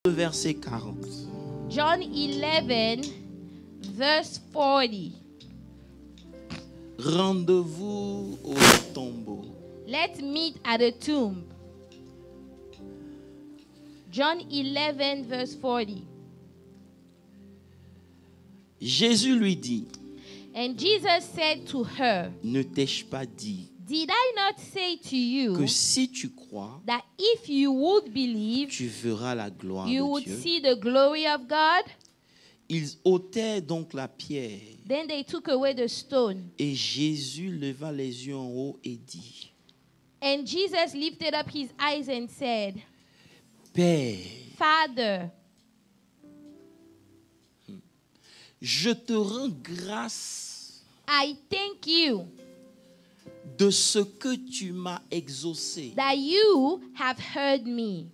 verset 40. John 11, verse 40. Rendez-vous au tombeau. Let's meet at the tomb. John 11, verse 40. Jésus lui dit, And Jesus said to her, ne t'ai-je pas dit Did I not say to you que si tu crois, that if you would believe, tu verras la gloire you de would Dieu? see the glory of God? Ils ôtèrent donc la pierre. Then they took away the stone. Et Jésus leva les yeux en haut et dit, And Jesus lifted up his eyes and said, Père, Father, je te rends grâce I thank you de ce que tu m'as exaucé. that you have heard me.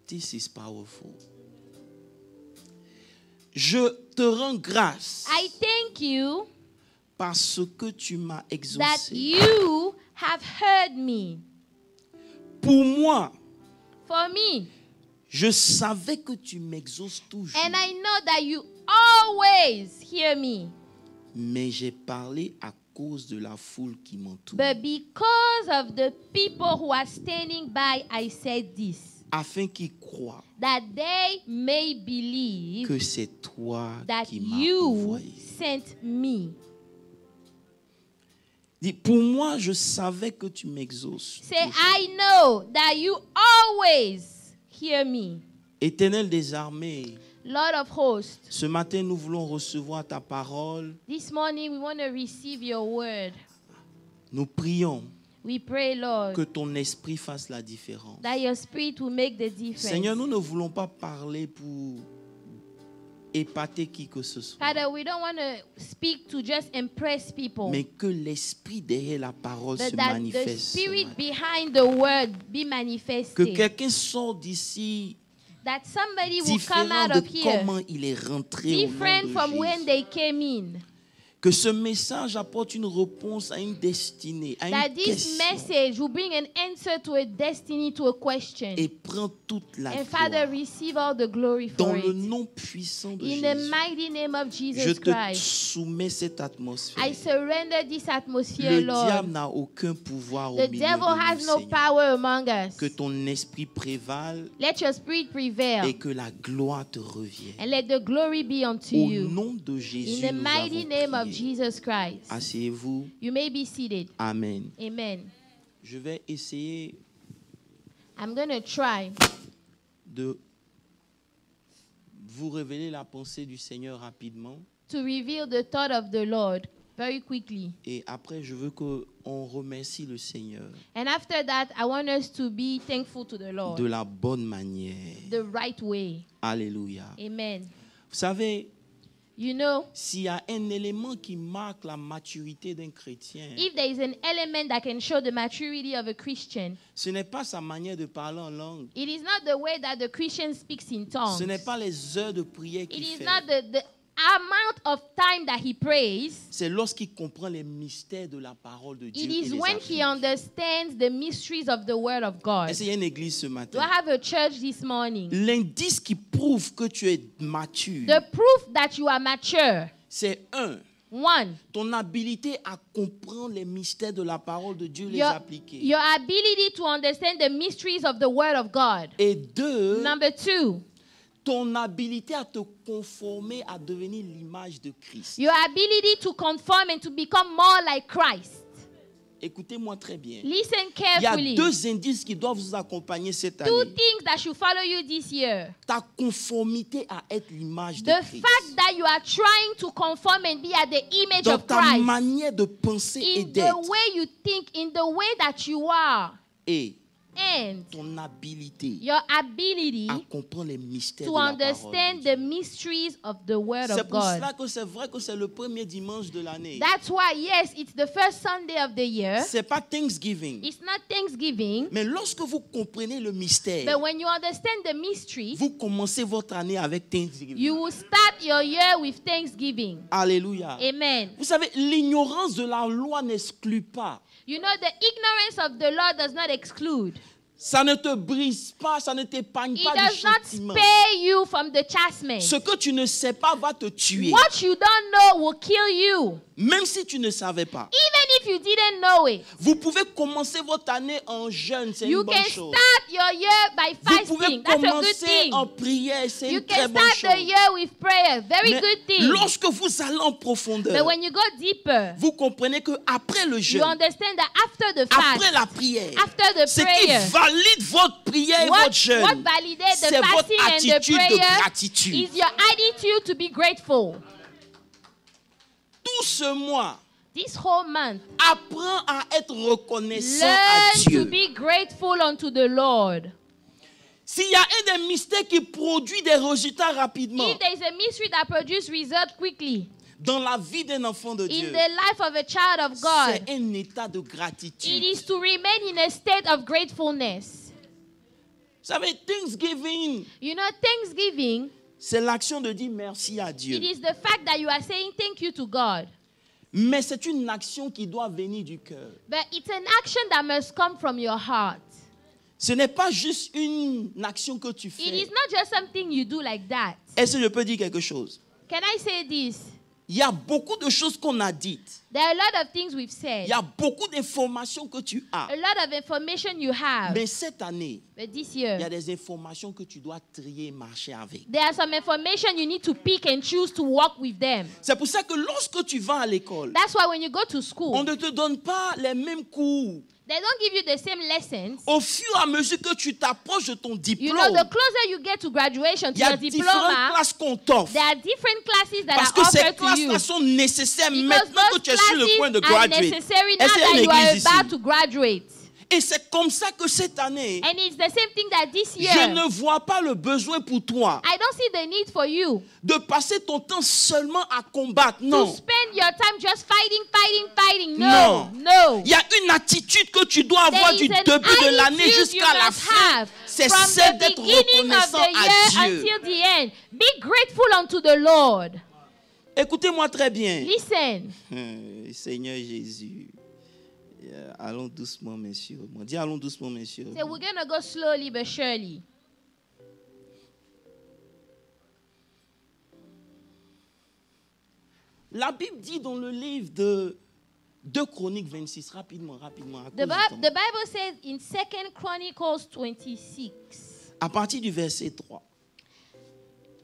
This is powerful. Je te rends grâce I thank you parce que tu m'as that exaucé. you have heard me. Pour moi, For me, je savais que tu m'exauces toujours. and I know that you always hear me. Mais j'ai parlé à cause de la foule qui m'entoure. But because of the people who are standing by, I said this, Afin qu'ils croient that they may believe que c'est toi that qui m'as you envoyé. sent me. Dis, pour moi, je savais que tu m'exauces. Say, toujours. I know that you always hear me. Éternel des armées, Lord of hosts, ce matin, nous voulons recevoir ta parole. this morning we want to receive your word. Nous prions We pray, Lord, que ton esprit fasse la différence. that your spirit will make the difference. Seigneur, nous ne voulons pas parler pour épater qui que ce soit, Father, we don't want to speak to just impress people, mais que l'esprit derrière la parole but se that the manifeste. spirit behind the word be Que manifested. quelqu'un sorte d'ici That somebody will come différent out de of here comment il est rentré au nom different de from when Jésus. they came in. Que ce message apporte une réponse à une destinée, à That une this question, message will bring an answer to a destiny, to a question. et prend toute la And Father, gloire. receive all the glory Dans for le it. nom puissant de In the Jésus, mighty name of je Jesus te Christ, soumets cette atmosphère. I surrender this atmosphere, Le Lord. diable n'a aucun pouvoir au The milieu devil de has nous, no Seigneur. power among us. Que ton esprit prévale Let your spirit et prevail, que la gloire te revienne. and let the glory be unto Au you. nom de Jésus, In the nous mighty avons name of prié. Jesus Christ. Asseyez-vous. You may be seated. Amen. Amen. Je vais essayer I'm going to try de vous révéler la pensée du Seigneur rapidement. to reveal the thought of the Lord very quickly. Et après, je veux qu'on remercie le Seigneur And after that, I want us to be thankful to the Lord de la bonne manière. the right way. Alléluia. Amen. Vous savez, You know, s'il y a un élément qui marque la maturité d'un chrétien, if there is an element that can show the maturity of a Christian, ce n'est pas sa manière de parler en langue. it is not the way that the Christian speaks in tongues. Ce n'est pas les heures de prière It qu'il is fait. not the amount of time that he prays. C'est lorsqu'il comprend les mystères de la parole de Dieu. It et is les when applique. he understands the mysteries of the Word of God. Est-ce qu'il y a une église ce Do matin? I have a church this morning? L'indice qui prouve que tu es mature, The proof that you are mature. c'est One, ton habilité à comprendre les mystères de la parole de Dieu, les your appliquer. your ability to understand the mysteries of the Word of God. Et deux, Number two, ton habilité à te conformer à devenir l'image de Christ. your ability to conform and to become more like Christ. Écoutez-moi très bien. Listen Il y a carefully. deux indices qui doivent vous accompagner cette Two année. things that should follow you this year. Ta conformité à être l'image de The Christ. fact that you are trying to conform and be at the image Dans of ta Christ. manière de penser et In the d'être. way you think, in the way that you are. Et And ton habilité your ability à comprendre les mystères to de la parole understand de the Dieu. mysteries of the Word C'est of pour God. cela que c'est vrai que c'est le premier dimanche de l'année. That's why, yes, it's the first Sunday of the year. C'est pas Thanksgiving. It's not Thanksgiving. Mais lorsque vous comprenez le mystère, But when you understand the mystery, vous commencez votre année avec Thanksgiving. you will start your year with Thanksgiving. Alléluia. Amen. Vous savez, l'ignorance de la loi n'exclut pas. You know, the ignorance of the law does not exclude. Ça ne te brise pas, ça ne t'épargne It pas du does not châtiment. spare you from the chastisement. Ce que tu ne sais pas va te tuer. What you don't know will kill you. Même si tu ne savais pas. Even if you didn't know it. Vous pouvez commencer votre année en jeûne, c'est une You bonne can chose. start your year by Vous pouvez fasting. That's a good commencer thing. en prière, c'est You une très can bonne start the chose. year with prayer. Very Mais good thing. lorsque vous allez en But profondeur, when you go deeper, vous comprenez que après le you jeûne, understand that after the après fast, la prière, after the ce qui prayer, valide votre prière et what votre jeûne, validates the c'est votre fasting and the attitude de prayer gratitude. is your attitude to be grateful. Tout ce mois, This whole month, apprends à être reconnaissant à learn to Dieu. be grateful unto the Lord. S'il y a un des mystères qui produit des résultats rapidement If there is a mystery that produces results quickly dans la vie d'un enfant de in Dieu, the life of a child of God, c'est un état de it gratitude. is to remain in a state of gratefulness. Vous savez, Thanksgiving, You know, Thanksgiving, c'est l'action de dire merci à Dieu. it is the fact that you are saying thank you to God. Mais c'est une action qui doit venir du cœur. But it's an action that must come from your heart. Ce n'est pas juste une action que tu It fais. is not just something you do like that. Est-ce que je peux dire quelque chose? Can I say this? Il y a beaucoup de choses qu'on a dites. There are a lot of things we've Il said, y a beaucoup d'informations que tu as. a lot of information you have. Mais cette année, But this il y a year, des informations que tu dois trier et marcher avec. there are some information you need to pick and choose to walk with them. C'est pour ça que lorsque tu vas à l'école, That's why when you go to on school, ne te donne pas les mêmes cours. they don't give you the same lessons. Au fur et à mesure que tu t'approches de ton You diplôme, know, the closer you get to graduation, to il y a your différentes diploma, classes qu'on t'offre. there are different classes that Parce are que ces offered to you. classes-là sont nécessaires Because maintenant que those tu es sur le point de classes are graduer. necessary now Est-ce qu'il y a that une you are église ici? about to graduate. Et c'est comme ça que cette année, And it's the same thing that this year, je ne vois pas le besoin pour toi I don't see the need for you de passer ton temps seulement à combattre. to Non. spend your time just fighting. No, no. Il y a une attitude que tu dois avoir There du is an début de l'année attitude jusqu'à you la must fin. have C'est from celle the d'être beginning of reconnaissant the à year Dieu. until the end. Be grateful unto the Lord. Écoutez-moi très bien. Listen. Seigneur Jésus. Allons doucement, messieurs. Dis allons doucement, messieurs. So we're going to go slowly but surely. La Bible dit dans le livre de 2 Chroniques 26, rapidement, à cause The, du temps. the Bible says in 2 Chronicles 26, À partir du verset 3.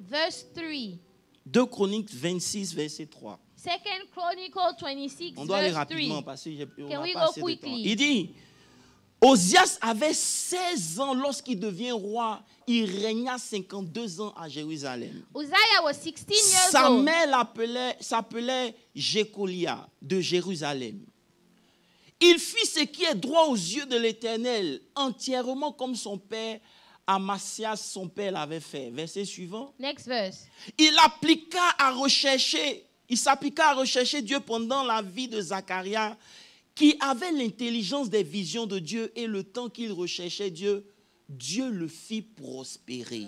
verse 3. 2 Chroniques 26, verset 3. 2 Chronicles 26, On doit aller verse rapidement 3. parce qu'on Can n'a we pas go assez de temps. quickly? Il dit, Osias avait 16 ans lorsqu'il devient roi. Il régna 52 ans à Jérusalem. Uzziah was 16 years Sa old. mère s'appelait Jécolia de Jérusalem. Il fit ce qui est droit aux yeux de l'Éternel, entièrement comme son père Amasias, son père, l'avait fait. Verset suivant. Next verse. Il s'appliqua à rechercher Dieu pendant la vie de Zacharia, qui avait l'intelligence des visions de Dieu, et le temps qu'il recherchait Dieu, Dieu le fit prospérer.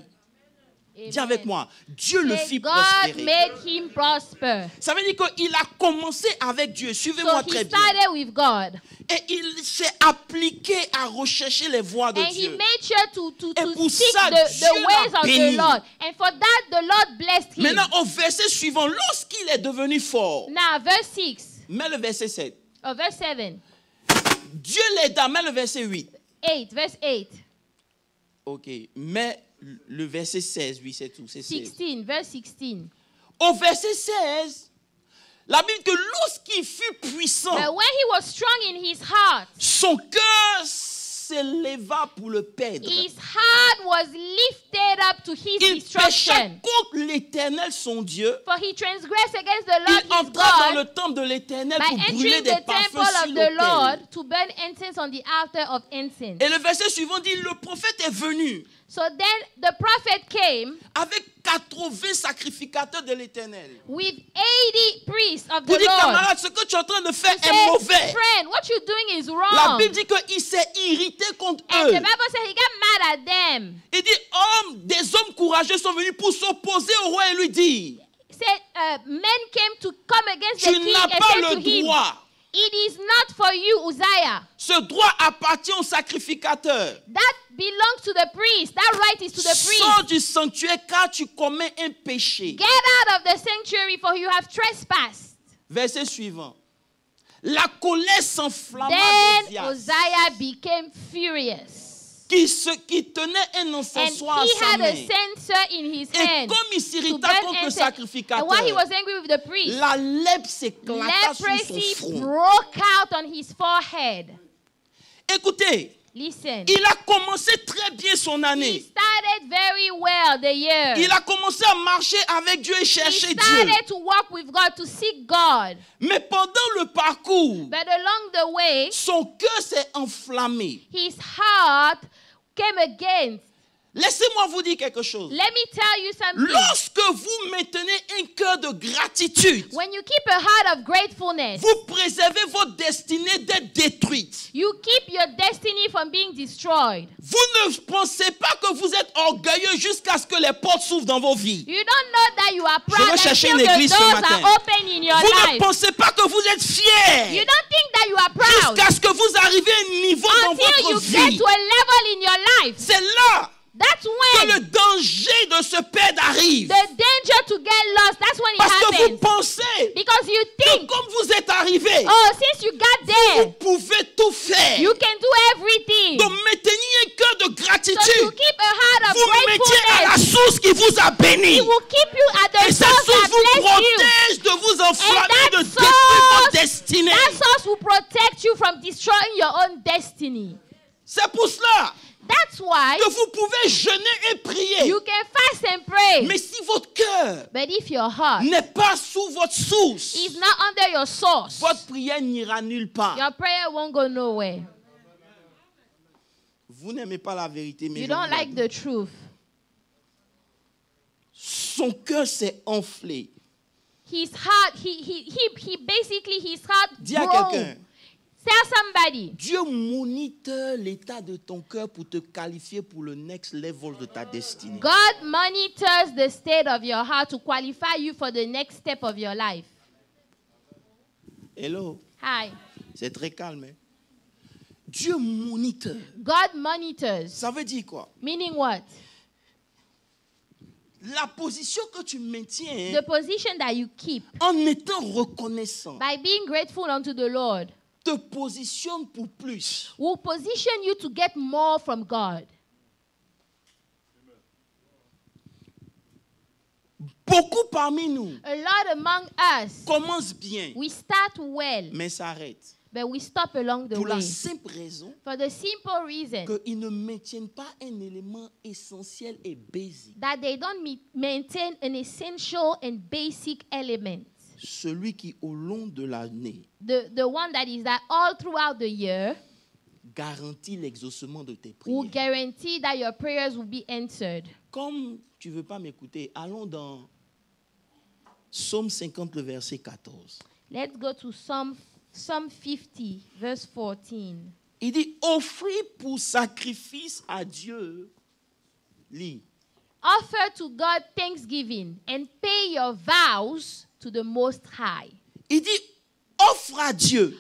Dis avec Amen. moi, Dieu le Say, fit God prospérer. made him prosper. Ça veut dire qu'il a commencé avec Dieu. So Suivez-moi he très bien. started with God. Et il s'est appliqué à rechercher les voies de And he Dieu. made sure to Et pour seek ça, the Dieu ways l'a of béni. the Lord. And for that, the Lord blessed him. Maintenant, au verset suivant, lorsqu'il est devenu fort, Now, verse 6. mets le verset 7. Or verse 7. Dieu l'aida, mets le verset 8. 8. Verse 8. Ok, mais le verset 16, oui, c'est tout, c'est 16. 16. Verse 16. Au verset 16, la Bible dit que lorsqu'il fut puissant, But when he was strong in his heart, son cœur s'éleva pour le perdre. his heart was lifted up to his Il pécha destruction. contre l'Éternel, son Dieu. For he transgressed against the Lord Il his entra dans God le temple de l'Éternel by pour brûler entering des the parfums temple sur of the l'autel. Lord to burn incense on the altar of incense. Et le verset suivant dit, le prophète est venu So then the prophet came avec 80 sacrificateurs de l'Éternel. with 80 priests of Pour the dire, Lord. camarade, ce que tu es en train de faire He est said, mauvais. friend, what you're doing is La wrong. Bible dit qu'il s'est irrité contre And eux. the Bible said he got mad at them. Il dit, des hommes courageux sont venus pour s'opposer au roi et lui dire, He said, men came to come against tu the king n'as and pas said to le him, droit It is not for you, Uzziah. Ce droit appartient au sacrificateur. That belongs to the priest. That right is to the priest. Sors du sanctuaire car tu commets un péché. Get out of the sanctuary, for you have trespassed. Verset suivant. La colère s'enflamma Then d'Ozias, Uzziah became furious. qui tenait un And encensoir à he sa had a main. censer in his Et hand comme il to s'irrita burn contre le incense. And while he sacrificateur, was angry with the priest, la lèpre s'éclata sur son leprosy front. broke out on his forehead. Écoutez, Listen. il a commencé très bien son He année. started very well the year. Il a commencé à marcher avec Dieu et He chercher Dieu. started to walk with God, to seek God. Mais pendant le parcours, But along the way, son cœur s'est enflammé. his heart came against. Laissez-moi vous dire quelque chose. Let me tell you something. Lorsque vous maintenez un cœur de gratitude, When you keep a heart of gratefulness, vous préservez votre destinée d'être détruite. you keep your destiny from being destroyed. Vous ne pensez pas que vous êtes orgueilleux jusqu'à ce que les portes s'ouvrent dans vos vies. You don't know that you are Je proud veux chercher until une the église ce doors matin. are open in your Vous ne life. pensez pas que vous êtes You fier don't think that you are proud jusqu'à ce que vous arrivez à un niveau dans until you votre get vie. to a level in your life. C'est là That's que when le danger de se perdre arrive. the danger to get lost, that's when it Parce que vous happens. pensez Because you que think, comme vous êtes arrivé, oh, since you got vous there, pouvez tout faire. you can do everything. Donc maintenez un cœur de So to gratitude. keep a heart of Vous mettiez à la gratefulness, source qui vous a béni. it will keep you at the Et cette source source that vous bless you. protège de vous enflammer, de that détruire votre source- destinée. That source will protect you from destroying your own destiny. C'est pour cela That's why que vous pouvez jeûner et prier. you can fast and pray. Mais si votre cœur But if your heart n'est pas sous votre source, is not under your source, votre prière n'ira nulle part. your prayer won't go nowhere. Vous n'aimez pas la vérité, mais You je vous don't la like dis. the truth. Son cœur s'est enflé. His heart, he basically, his heart Dis à broke. quelqu'un, Tell somebody, Dieu moniteur l'état de ton cœur pour te qualifier pour le next level de ta destinée. God monitors the state of your heart to qualify you for the next step of your life. Hello, Hi. c'est très calme. Hein? Dieu moniteur. God monitors. Ça veut dire quoi? Meaning what? La position que tu maintiens The position that you keep en étant reconnaissant by being grateful unto the Lord te positionne pour plus. will position you to get more from God. Beaucoup parmi nous A lot among us, commencent bien, we start well, mais s'arrêtent. but we stop along the Pour la way. simple raison For the simple reason qu'ils ne maintiennent pas un élément essentiel et basique. that they don't maintain an essential and basic element. Celui qui, au long de l'année, The one that is that all throughout the year garantit l'exaucement de tes will prières. guarantee that your prayers will be answered. Comme tu ne veux pas m'écouter, allons dans Psaume 50, le verset 14. Let's go to Psalm 50, verse 14. Il dit, offrir pour sacrifice à Dieu. Lis. Offer to God thanksgiving and pay your vows to the Most High. Il dit, offre à Dieu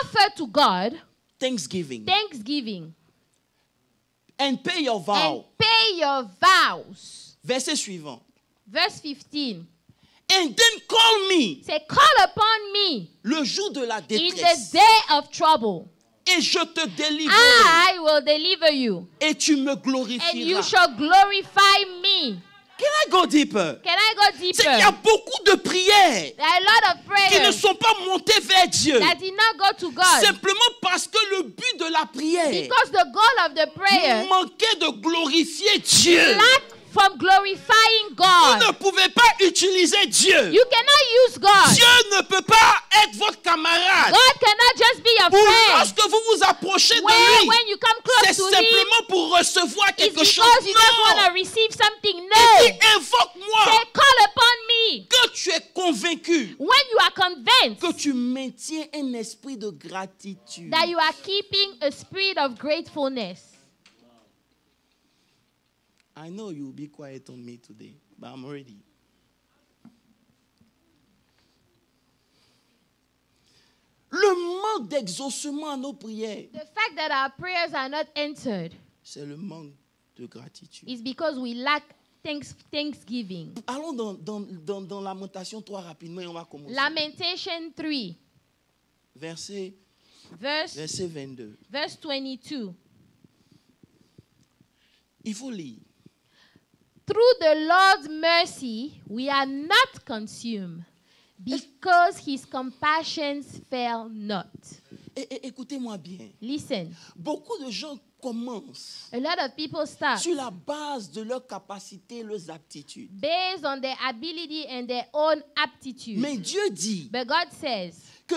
Offer to God thanksgiving thanksgiving and pay your and vow. pay your vows. Verset suivant. Verse 15. And then call me Say, call upon me le jour de la in the détresse day of trouble. et je te délivrerai I will deliver you, et tu me and you glorifieras. shall glorify me. Can I go deeper? Can I go C'est qu'il y a deeper? beaucoup de prières There are a lot of qui ne prayers sont pas montées vers Dieu. that did not go to God Simplement parce que le but de la prière because the goal of the prayer manquait de glorifier Dieu. lacked from glorifying Vous God. ne pouvez pas utiliser Dieu. You cannot use God. Dieu ne peut pas être votre camarade. God cannot just be your Ou friend. lorsque vous vous approchez de Where lui, when you come c'est close to Him, simplement pour recevoir it's quelque because chose. you just want Non. to receive something. Il No. dit, invoque-moi Say, call upon me que tu es convaincu when you are convinced que tu maintiens un esprit de gratitude. that you are keeping a spirit of gratefulness. I know you'll be quiet on me today, but I'm ready. Le manque d'exaucement à nos prières, The fact that our prayers are not answered c'est le manque de gratitude. is because we lack thanksgiving. Allons dans Lamentation 3 rapidement et on va commencer. Lamentation 3, Verset verse 22. 22. Il faut lire. Through the Lord's mercy, we are not consumed, because his compassions fail not. Et écoutez-moi bien. Listen, Beaucoup de gens commencent a lot of people start sur la base de leurs capacités, leurs aptitudes. based on their ability and their own aptitude. Mais Dieu dit But God says, que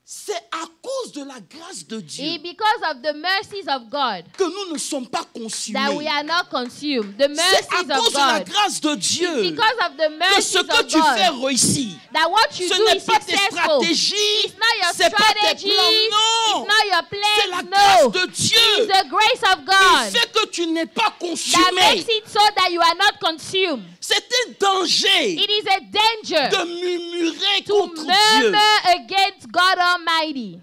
c'est à cause de la grâce de Dieu because of the mercies of God que nous ne sommes pas consumés. that we are not consumed. The C'est à mercies of cause de la God. grâce de Dieu Because of the que mercies ce que of tu fais God. réussit. That what you Ce do n'est is pas tes successful. stratégies, It's not your c'est pas tes strategies. plans, non. It's not your C'est la plans. grâce No. de It's Dieu the grace of qui God fait que tu n'es pas that consumé. makes it so that you are not consumed. C'est un danger It is a danger de murmurer to contre Dieu. murmur against God Almighty.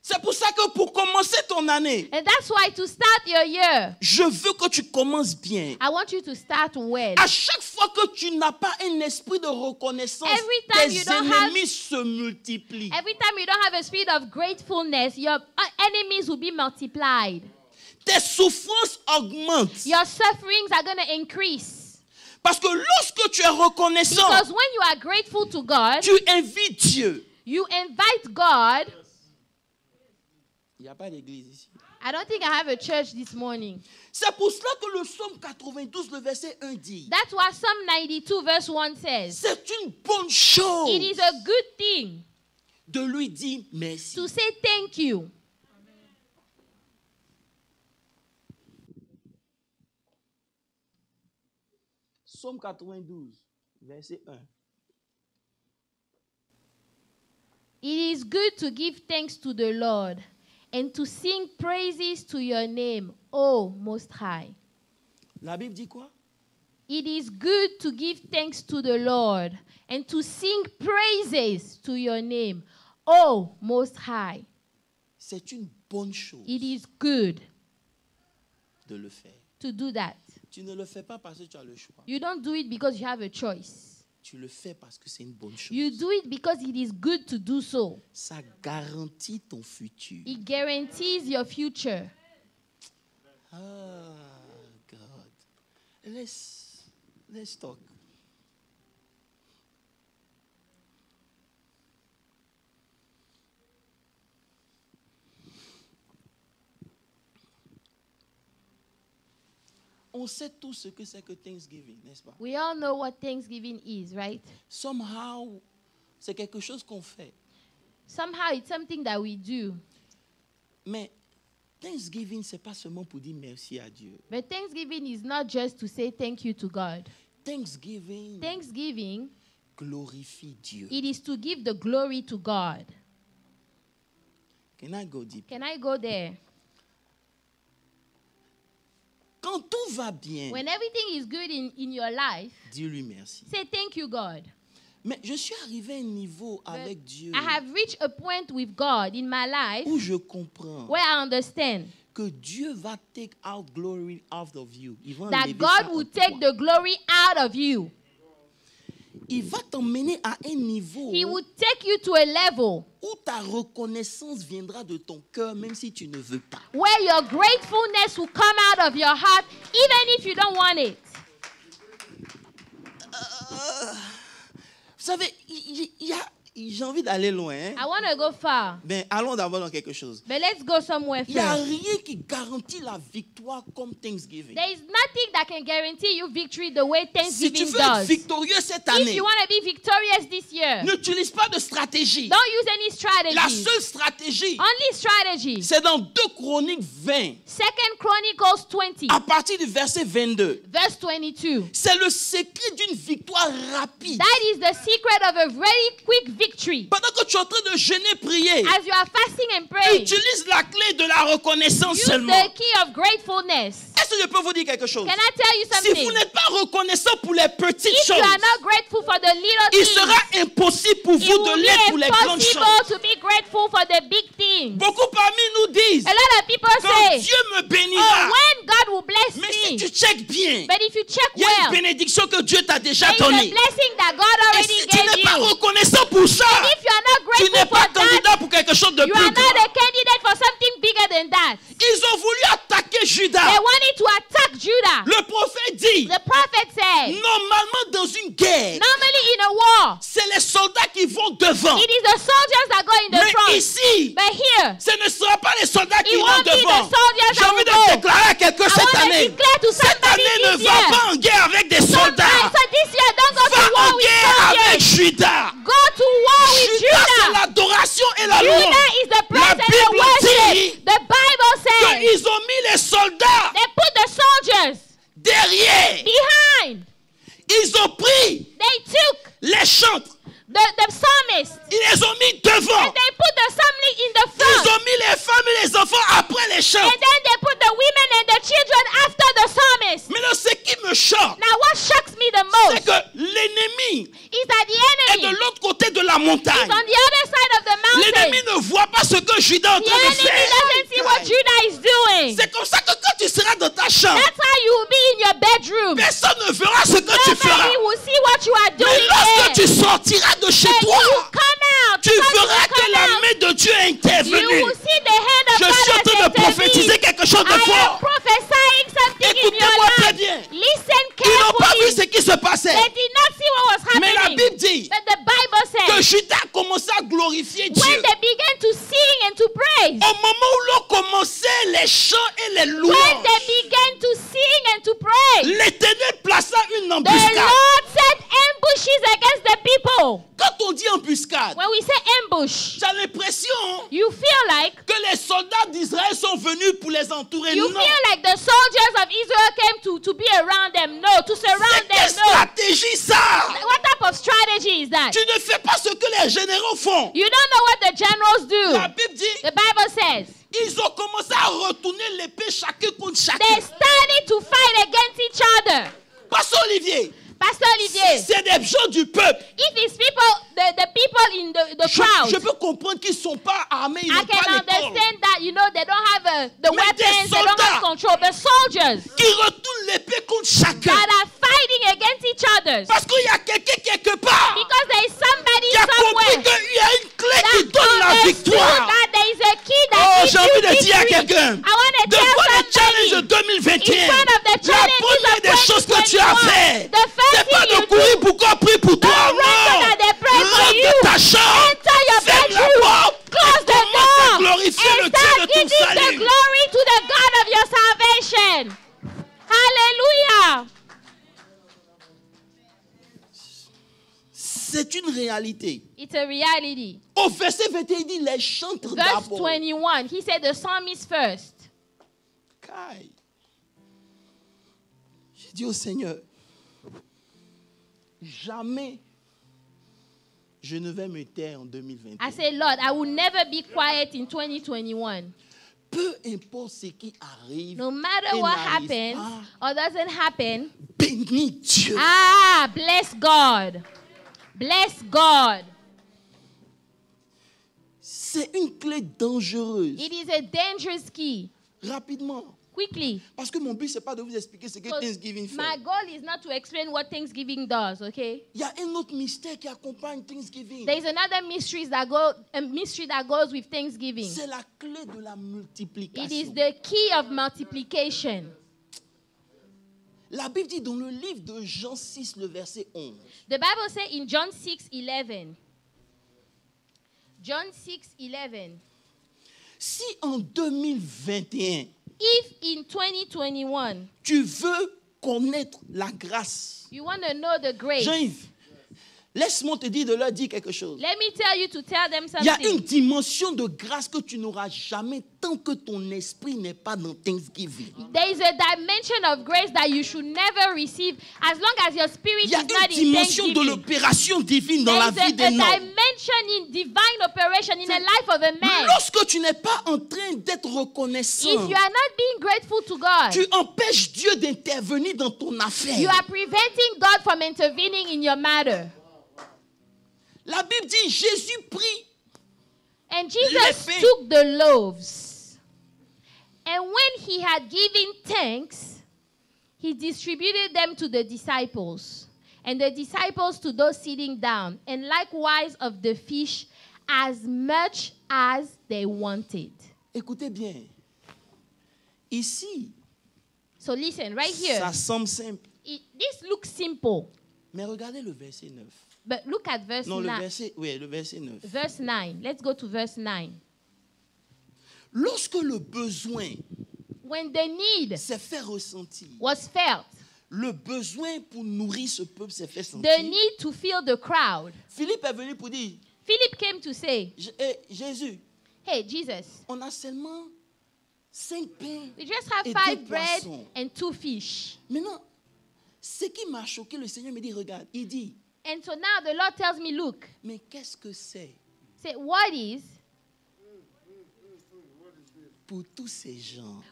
C'est pour ça que pour commencer ton année, And that's why to start your year, je veux que tu commences bien. I want you to start well. À chaque fois que tu n'as pas un esprit de reconnaissance, Every time you tes don't ennemis se multiplient. Every time you don't have a spirit of gratefulness, your enemies will be multiplied. Tes souffrances augmentent. Your sufferings are going to increase. Parce que lorsque tu es reconnaissant, Because when you are grateful to God, tu invites Dieu. you invite God. Il n'y a pas d'église ici. I don't think I have a church this morning. C'est pour cela que le psaume 92, le verset 1 dit, That's what Psalm 92 verse 1 says. c'est une bonne chose It is a good thing de lui dire merci. to say thank you. Psaume 92, verset 1. It is good to give thanks to the Lord and to sing praises to your name, O Most High. La Bible dit quoi? It is good to give thanks to the Lord and to sing praises to your name, O Most High. C'est une bonne chose It is good de le faire. to do that. Tu ne le fais pas parce que tu as le choix. You don't do it because you have a choice. Tu le fais parce que c'est une bonne chose. You do it because it is good to do so. Ça garantit ton futur. It guarantees your future. Ah, God. Let's talk. On sait tous ce que c'est que Thanksgiving, n'est-ce pas? We all know what Thanksgiving is, right? Somehow, c'est quelque chose qu'on fait. Somehow it's something that we do. Mais Thanksgiving, c'est pas seulement pour dire merci à Dieu. But Thanksgiving is not just to say thank you to God. Thanksgiving Thanksgiving, glorifie Dieu. it is to give the glory to God. Can I go deep? Can I go there? Quand tout va bien, When everything is good in your life, dis-lui merci. say thank you, God. Mais je suis arrivé à un niveau avec Dieu I have reached a point with God in my life où je comprends where I understand que Dieu va take out glory out of you. Il va that enlever God ça will en take toi. the glory out of you. Il va t'emmener à un niveau He will take you to a level où ta reconnaissance viendra de ton cœur, même si tu ne veux pas. where your gratefulness will come out of your heart, even if you don't want it. Vous savez, j'ai envie d'aller loin. Hein? I want to go far, Ben, allons d'abord dans quelque chose. but let's go somewhere Il n'y a first. rien qui garantit la victoire comme Thanksgiving. There is nothing that can guarantee you victory the way Si tu Thanksgiving veux être does. victorieux cette If année, you want to be victorious this year, n'utilise pas de stratégie. don't use any La strategies. seule stratégie, Only strategy. c'est dans 2 Chroniques 20, 2 Chronicles 20, à partir du verset 22. verse 22. C'est le secret d'une victoire rapide. That is the secret of a very quick victory. Pendant que tu es en train de jeûner, prier, As you are fasting and praying, utilise la clé de la reconnaissance use seulement. the key of gratefulness. Est-ce que je peux vous dire quelque chose? Can I tell you Si vous something? n'êtes pas reconnaissant pour les petites If you choses, are not grateful for the little il things, sera impossible pour it vous de will l'être be pour les grandes impossible choses. to be grateful for the big things. Beaucoup parmi nous disent, A lot of people quand say, Dieu me oh, bénira, when God will bless mais si me. tu checkes bien, But if you check il y a une well, bénédiction que Dieu t'a déjà there is a donnée. blessing that God Et already si tu gave n'es pas you. reconnaissant pour ça, And if you are not tu n'es grateful pas for that, candidat pour quelque chose de you plus are not grand. a candidate for something bigger than that. Ils ont voulu attaquer They Judas. wanted to attack Judah. Le prophète dit, The prophet said, normalement dans une guerre, normally in a war, c'est les soldats qui vont devant. it is the soldiers that go in the Mais front. ici, But here, ce ne sera pas les soldats qui it vont won't be the devant. soldiers J'ai that envie will de go. déclarer à quelqu'un I cette want to année. declare to Cette somebody année ne this va year. pas en guerre avec des So soldats. this year, don't go to Va war en with guerre avec soldiers. Judas. Go to war with Judas, c'est Judah. l'adoration et la louange. Judah is the praise and the Bible worship. dit The Bible says qu'ils ont mis les soldats they put the soldiers derrière. behind. Ils ont pris They took les chantres. the psalmist Ils les ont mis devant. and they put the psalmist in the Ils front. ont mis les femmes et les enfants après les chants. And then they put the women and the children after the psalmist. Mais là, ce qui me choque, Now what shocks me the c'est most que l'ennemi is that the est de enemy l'autre côté de la is montagne. on the other side of the L'ennemi mountain. ne voit pas ce que Judas est en The train de enemy faire. doesn't see what Judah is doing. C'est comme ça que quand tu seras dans ta chambre, That's how you will be in your bedroom. personne ne verra ce que tu feras. Nobody will see what you are Mais doing lorsque there. tu sortiras de chez When toi, you come out, tu because verras you que come la out, main de Dieu est you intervenue. will see the hand of Je God suis en has train de prophétiser intervened. quelque chose de I am fort. prophesying something in your Écoutez-moi très life. bien. Listen Ils n'ont pas vu carefully. ce qui se passait. They did not see what was Mais la happening. Bible dit But the Bible que says Judas a commencé à glorifier Dieu. when they began to sing and to praise, Au moment où l'on commençait les chants et les when louanges, they began to sing and to praise, l'Éternel plaça une the embuscade. Lord set ambushes against the people. Quand on dit embuscade, When we say ambush, tu as l'impression you feel like que les soldats d'Israël sont venus pour les entourer. you Non. feel like the soldiers of Israel came to be around them. No, to surround C'est quelle them. No. stratégie ça? What type of strategy is that? Tu ne fais pas ce que les généraux font. You don't know what the generals La do. Bible dit, The Bible says ils ont commencé à retourner l'épée chacun contre they chacun. started to fight against each other. Pasteur Olivier, Pastor Olivier, c'est des gens du peuple. if it's people, the people in the crowd, Je peux comprendre qu'ils ne sont pas armés, ils I n'ont pas can l'école. understand that, you know, they don't have the Mais des weapons, they don't have soldats control. But soldiers Qui retournent l'épée contre chacun. that are fighting against each other Parce qu'il y a quelqu'un quelque part because there is somebody qui a compris somewhere qu'il y a une clé qui that donne la understood victoire. that there is a key that Oh, gives j'ai you envie de dire à victory. quelqu'un, I want to tell devant les challenges de somebody 2021, in front of the la challenges première of des choses que tu as 2021, fait, the first c'est pas thing de you courir pour qu'on prie pour toi. Don't run so that they pray for Rentre you. de ta chambre, enter your ferme la bedroom, porte, close et the commence à door, glorifier le and Dieu de start ton giving the salut. glory to the God of your salvation. Hallelujah. C'est une réalité. It's a reality. Au verset 21, il dit les chantres Verse d'abord. 21, he said the psalmist first. Caille. J'ai dit au Seigneur, jamais je ne vais me taire en 2021. I said, Lord, I will never be quiet in 2021. Peu importe ce qui arrive, No matter et what n'arrive happens pas, or doesn't happen, bénis Dieu. bless God. Bless God. C'est une clé dangereuse. It is a dangerous key. Rapidement. Quickly. Parce que mon but, ce n'est pas de vous expliquer ce que Thanksgiving fait. My goal is not to explain what Thanksgiving does, okay? Il y a un autre mystère qui accompagne Thanksgiving. There is another mystery that goes with Thanksgiving. C'est la clé de la It multiplication. is the key of multiplication. La Bible dit dans le livre de Jean 6, le verset 11. The Bible says in John 6:11. John 6:11. Si en 2021, If in 2021 tu veux connaître la grâce, you want to know the grace, Jean-Yves, Laisse-moi te dire de leur dire quelque chose. Let me tell you to tell them Il y a une something. dimension de grâce que tu n'auras jamais tant que ton esprit n'est pas dans Thanksgiving. There is a dimension of grace that you should never receive as long as your spirit Il y a is not une in dimension de thanksgiving. l'opération divine dans la There vie is a d'un homme. dimension in divine operation in the life of a man. Lorsque tu n'es pas en train d'être reconnaissant, If you are not being grateful to God, tu empêches Dieu d'intervenir dans ton affaire. you are preventing God from intervening in your matter. La Bible dit, Jésus prie. And Jesus Les pains. took the loaves, and when he had given thanks, he distributed them to the disciples, and the disciples to those sitting down, and likewise of the fish as much as they wanted. Écoutez bien. Ici, So listen, right here, ça semble simple. this looks simple, Mais regardez le verset 9. but look at verse Non, le 9. verset 9. Verse 9. Let's go to verse 9. Lorsque le besoin When the need s'est fait ressentir, was felt, le besoin pour nourrir ce peuple s'est fait sentir. the need to fill the crowd, Philippe est venu pour dire, Philip came to say, Jésus, hey, Jesus, on a seulement 5 pains. we just have Et 5 deux bread poissons. and 2 fish. Maintenant, ce qui m'a choqué, le Seigneur me dit, regarde, il dit, And so now the Lord tells me, look, mais qu'est-ce que c'est say, what is pour tous ces gens?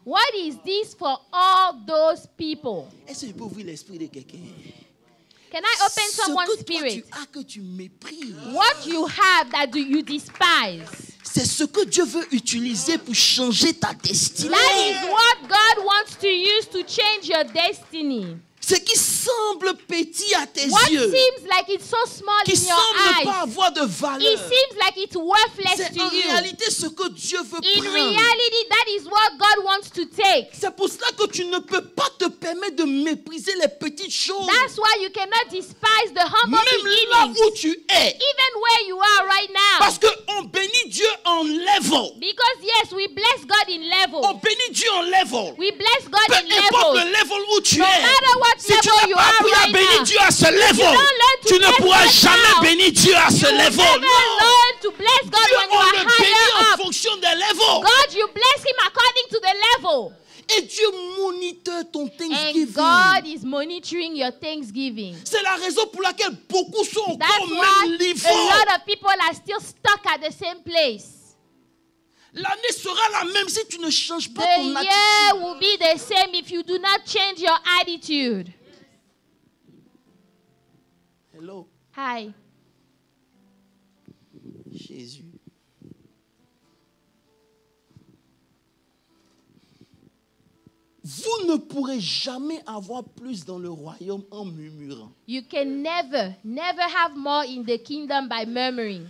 this for all those people? Est-ce que je peux ouvrir l'esprit de quelqu'un? Can I open Ce someone's que toi spirit? tu as, que tu méprises, What you have that you despise. c'est ce que Dieu veut utiliser pour changer ta destinée. That is what God wants to use to change your destiny. Ce qui semble petit à tes What yeux, seems like it's so small qui in your semble pas eyes, avoir de valeur, it seems like it's worthless c'est to en you. réalité ce que Dieu veut In prendre. reality, that is what God wants to take. C'est pour cela que tu ne peux pas te permettre de mépriser les petites choses. That's why you cannot despise the humble Même là beginnings, où tu es. even where you are right now. Parce qu'on bénit Dieu en level. Because yes, we bless God in On level. bénit Dieu en level. We bless God Peu in importe levels. le level où tu No es. matter what Si tu level n'as you pas are appris à right bénir now, Dieu à ce level, don't learn to tu ne bless pourras God jamais now, bénir Dieu à ce you will level. never Non. learn to bless God Dieu, when you on are le bénit en higher up. fonction des levels. God, you bless him according to the level. Et Dieu moniteur ton And Thanksgiving. God is monitoring your thanksgiving. C'est la raison pour laquelle beaucoup sont That's encore au why même niveau. a lot of people are still stuck at the same place. L'année sera la même si tu ne changes pas The ton year attitude. will be the same if you do not change your attitude. Hello, Hi. Jésus. Vous ne pourrez jamais avoir plus dans le royaume en murmurant. You can never have more in the kingdom by murmuring.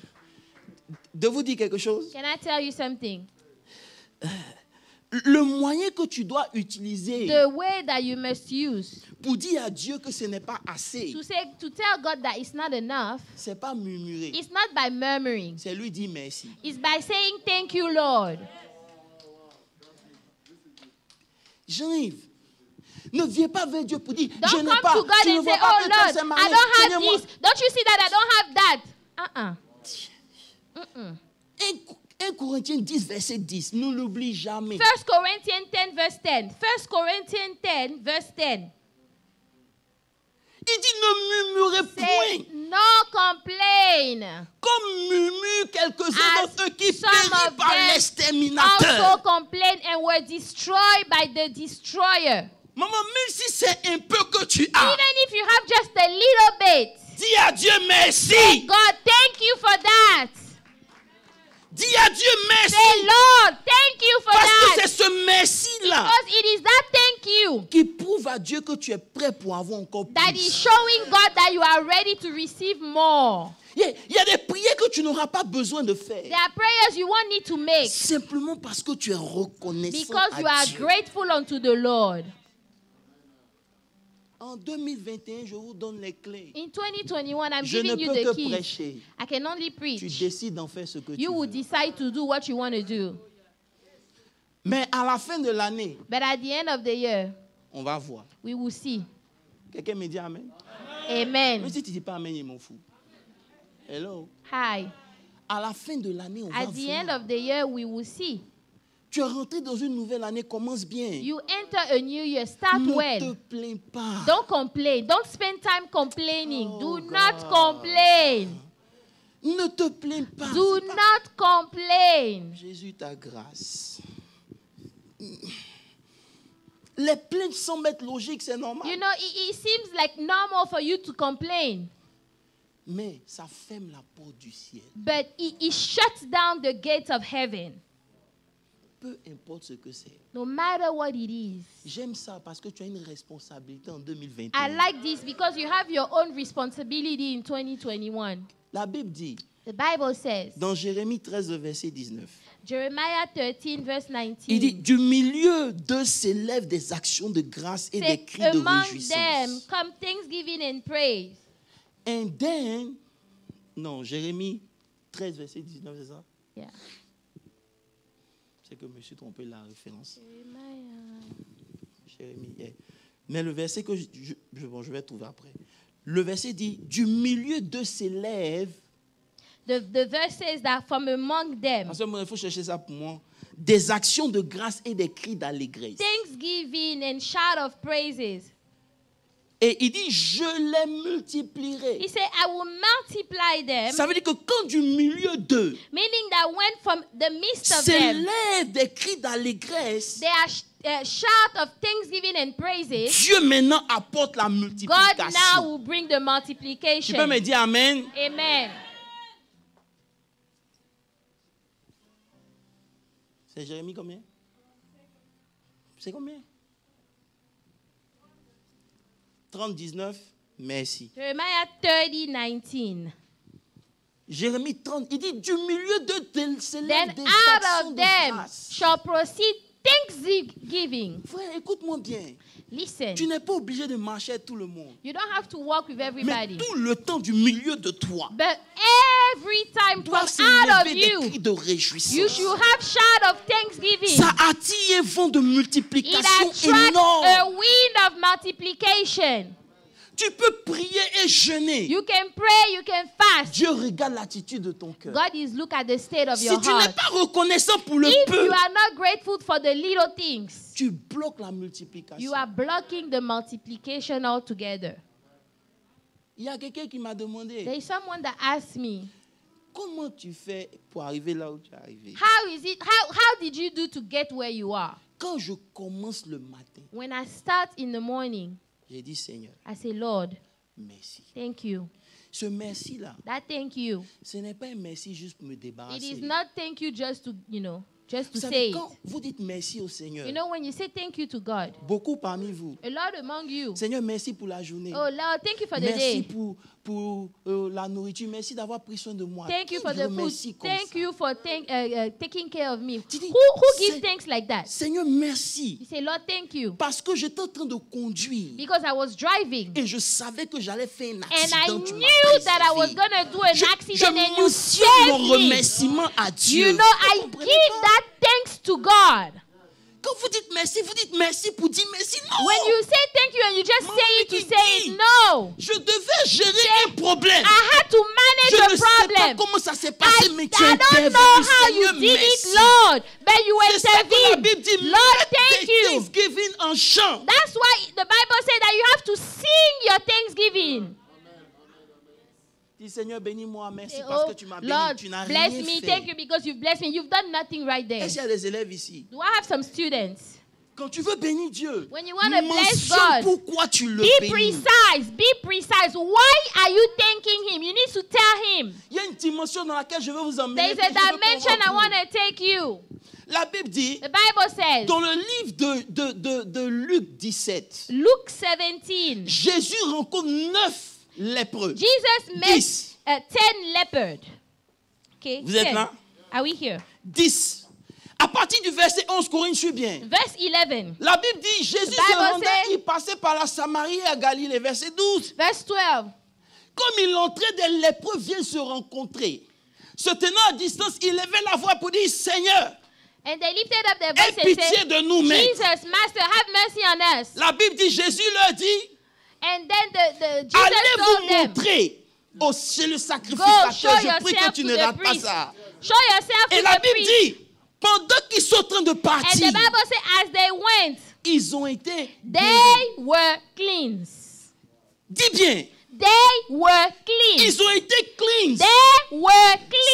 De vous dire quelque chose? Can I tell you something? Le moyen que tu dois utiliser The way that you must use pour dire à Dieu que ce n'est pas assez, to tell God that it's not enough, c'est pas murmurer. it's not by murmuring. C'est lui dire merci. It's by saying thank you, Lord. Jean-Yves, ne viens pas vers Dieu pour dire je Don't n'ai come pas. to God Tu ne and vois say, pas oh que tel Lord, s'est I marié. don't have Seigneur-moi. this. Don't you see that I don't have that? 1 Corinthiens 10, verset 10. Ne l'oublie jamais. 1 Corinthians 10, verse 10. 1 Corinthians 10, verse 10. Il dit ne murmurez Say, point. no complain. Comme murmurent quelques-uns As d'entre eux qui some périssent of par them l'exterminateur. also complained and were destroyed by the destroyer. Maman, même si c'est un peu que tu as, Even if you have just a little bit, dis à Dieu merci. God, thank you for that. Dis à Dieu merci. Say, Lord, thank you for Parce que that. c'est ce merci-là Because it is that thank you qui prouve à Dieu que tu es prêt pour avoir encore that is plus. showing God that you are ready to receive more. Il y a des prières que tu n'auras pas besoin de faire. There are prayers you won't need to make Simplement parce que tu es reconnaissant because you à are Dieu. grateful unto the Lord. En 2021, je vous donne les clés. In 2021, I'm Je ne giving you peux the que keys. prêcher. I can only Tu preach. décides d'en faire ce que You tu will veux. decide to do what you want to do. Mais à la fin de l'année, But at the end of the year, on va voir. we will see. Quelqu'un me dit Amen. Amen. Même si tu ne dis pas Amen, il m'en fout. Hello. Hi. À la fin de l'année, on va At the end voir. of the year, we will see. Tu es rentré dans une nouvelle année, commence bien. You enter a new year, start Ne te well. plains pas. Don't complain. Don't spend time complaining. Oh, Do God. not complain. Ne te plains pas. Do C'est pas- not complain. Jésus ta grâce. Les plaintes semblent être logiques, c'est normal. You know, it seems like normal for you to complain, Mais ça ferme la porte du ciel. but it shuts down the gates of heaven. Peu importe ce que c'est. No matter what it is. J'aime ça parce que tu as une responsabilité en I 2021. like this because you have your own responsibility in 2021. La Bible dit, The Bible says, dans Jérémie 13, verset 19, Jeremiah 13, verse il dit, 19, du milieu d'eux s'élèvent des actions de grâce et des say, cris de among them réjouissance. come thanksgiving and praise. And then, non, Jérémie 13, verset 19, c'est ça? Yeah. C'est que je me suis trompé la référence. Jeremiah. Jérémie, yeah. Mais le verset que je vais trouver après. Le verset dit, du milieu d'eux s'élèvent. The verse says that from among them, Parce qu'il faut chercher ça pour moi. Des actions de grâce et des cris d'allégresse. thanksgiving and shout of praises. Et il dit, je les multiplierai. He said, I will multiply them, Ça veut dire que quand du milieu d'eux meaning that when from the midst of them, s'élèvent des cris d'allégresse, there are shout of thanksgiving and praises, Dieu maintenant apporte la God now multiplication. will bring the Tu multiplication. peux me dire Amen? Amen. C'est Jérémie combien? C'est combien? 30, 19, merci. Jeremiah 30, 19. Jérémie 30, il dit du milieu de s'élèvent Then des out actions of de them grâce. shall proceed thanksgiving. Frère, écoute-moi bien. Listen, Tu n'es pas obligé de marcher avec tout le monde. you don't have to walk with Mais everybody. tout le temps du milieu de toi But every time from doit out of s'élever des you, cris de you réjouissance. should have shout of thanksgiving. Ça attire un vent de It multiplication attracts énorme. a wind of multiplication. Tu peux prier et jeûner. You can pray, you can fast. Dieu regarde l'attitude de ton cœur. God is look at the state of Si your tu n'es heart. pas reconnaissant pour le If peu, you are not grateful for the little things, tu bloques la multiplication. you are blocking the multiplication altogether. Il y a quelqu'un qui m'a demandé, There is someone that asked me, comment tu fais pour arriver là où tu es arrivé? how did you do to get where you are? Quand je commence le matin, When I start in the morning, j'ai dit, Seigneur, I say, Lord, merci. thank you. Ce merci-là, That thank you. ce n'est pas un merci juste pour me It débarrasser. is not thank you just to, just Vous to say savez, it. quand vous dites merci au Seigneur, You know, when you say thank you to God, beaucoup parmi vous, a lot among you, Seigneur, merci pour la journée. oh Lord, thank you for the Merci day. pour la nourriture. Merci d'avoir pris soin de moi. Thank you Qui for the food. remercie comme Thank ça? you for taking care of me. Tu dis, Who gives c'est- thanks like that? Seigneur, merci. You say, Lord, thank you. Parce que j'étais en train de conduire Because I was driving et je savais que j'allais faire un and I accident. Tu m'as knew that I was préservé. going to do an Je accident and you mentionne mon saved me. remerciement à Dieu. You know, I Vous comprenez give pas? that thanks to God. Quand vous dites merci pour dire merci. Non. When you say thank you and you just Maman, say it tu to say dis. it, no. Je devais gérer un problème. I had to Je manage ne a sais pas problem. comment ça s'est passé, mais tu I don't intervenu. know how Seigneur, you did merci. it, Lord, but you C'est ça que la Bible dit. intervened. Lord, Mets thank des you. Thanksgiving en chant. That's why the Bible said that you have to sing your thanksgiving. Dis Seigneur, bénis-moi, merci Say, parce oh, que tu m'as béni. Lord, Tu n'as bless rien me. fait. Thank you because you've blessed me. You've done nothing right there. Est-ce qu'il y a des élèves ici? Do I have some students? Quand tu veux bénir Dieu, When you wanna bless mentionne God, pourquoi tu le Be bénis. precise. Be precise. Why are you thanking Him? You need to tell Him. Il y a une dimension dans laquelle je veux vous emmener. There's a que je veux qu'on dimension I retrouve. want to take you. La Bible dit, The Bible says, dans le livre de Luc 17, Luke 17, Jésus rencontre 9 lépreux. Jesus met 10. 10 leopards. Okay. Vous êtes 10. là? Are we here? 10. À partir du verset 11, Corinne, suis bien. Verse 11. La Bible dit, Jésus The se Bible rendait, says- il passait par la Samarie et à Galilée. Verset 12. Verse 12. Comme il entrait, des lépreux viennent se rencontrer. Se tenant à distance, il levait la voix pour dire, Seigneur, And they lifted up their aie voice and pitié said, de nous, maître. Jesus, Master, have mercy on us. La Bible dit, Jésus leur dit, And then Jesus allez told vous them, montrer chez le Go, sacrificateur. show Je prie que yourself tu to ne the rates pas priest. ça. Show yourself Et to la the Bible priest. dit, pendant qu'ils sont en train de And partir, the Bible says, as they went, ils ont été they were cleansed. Dis bien, They were cleansed. ils ont été cleansed. They were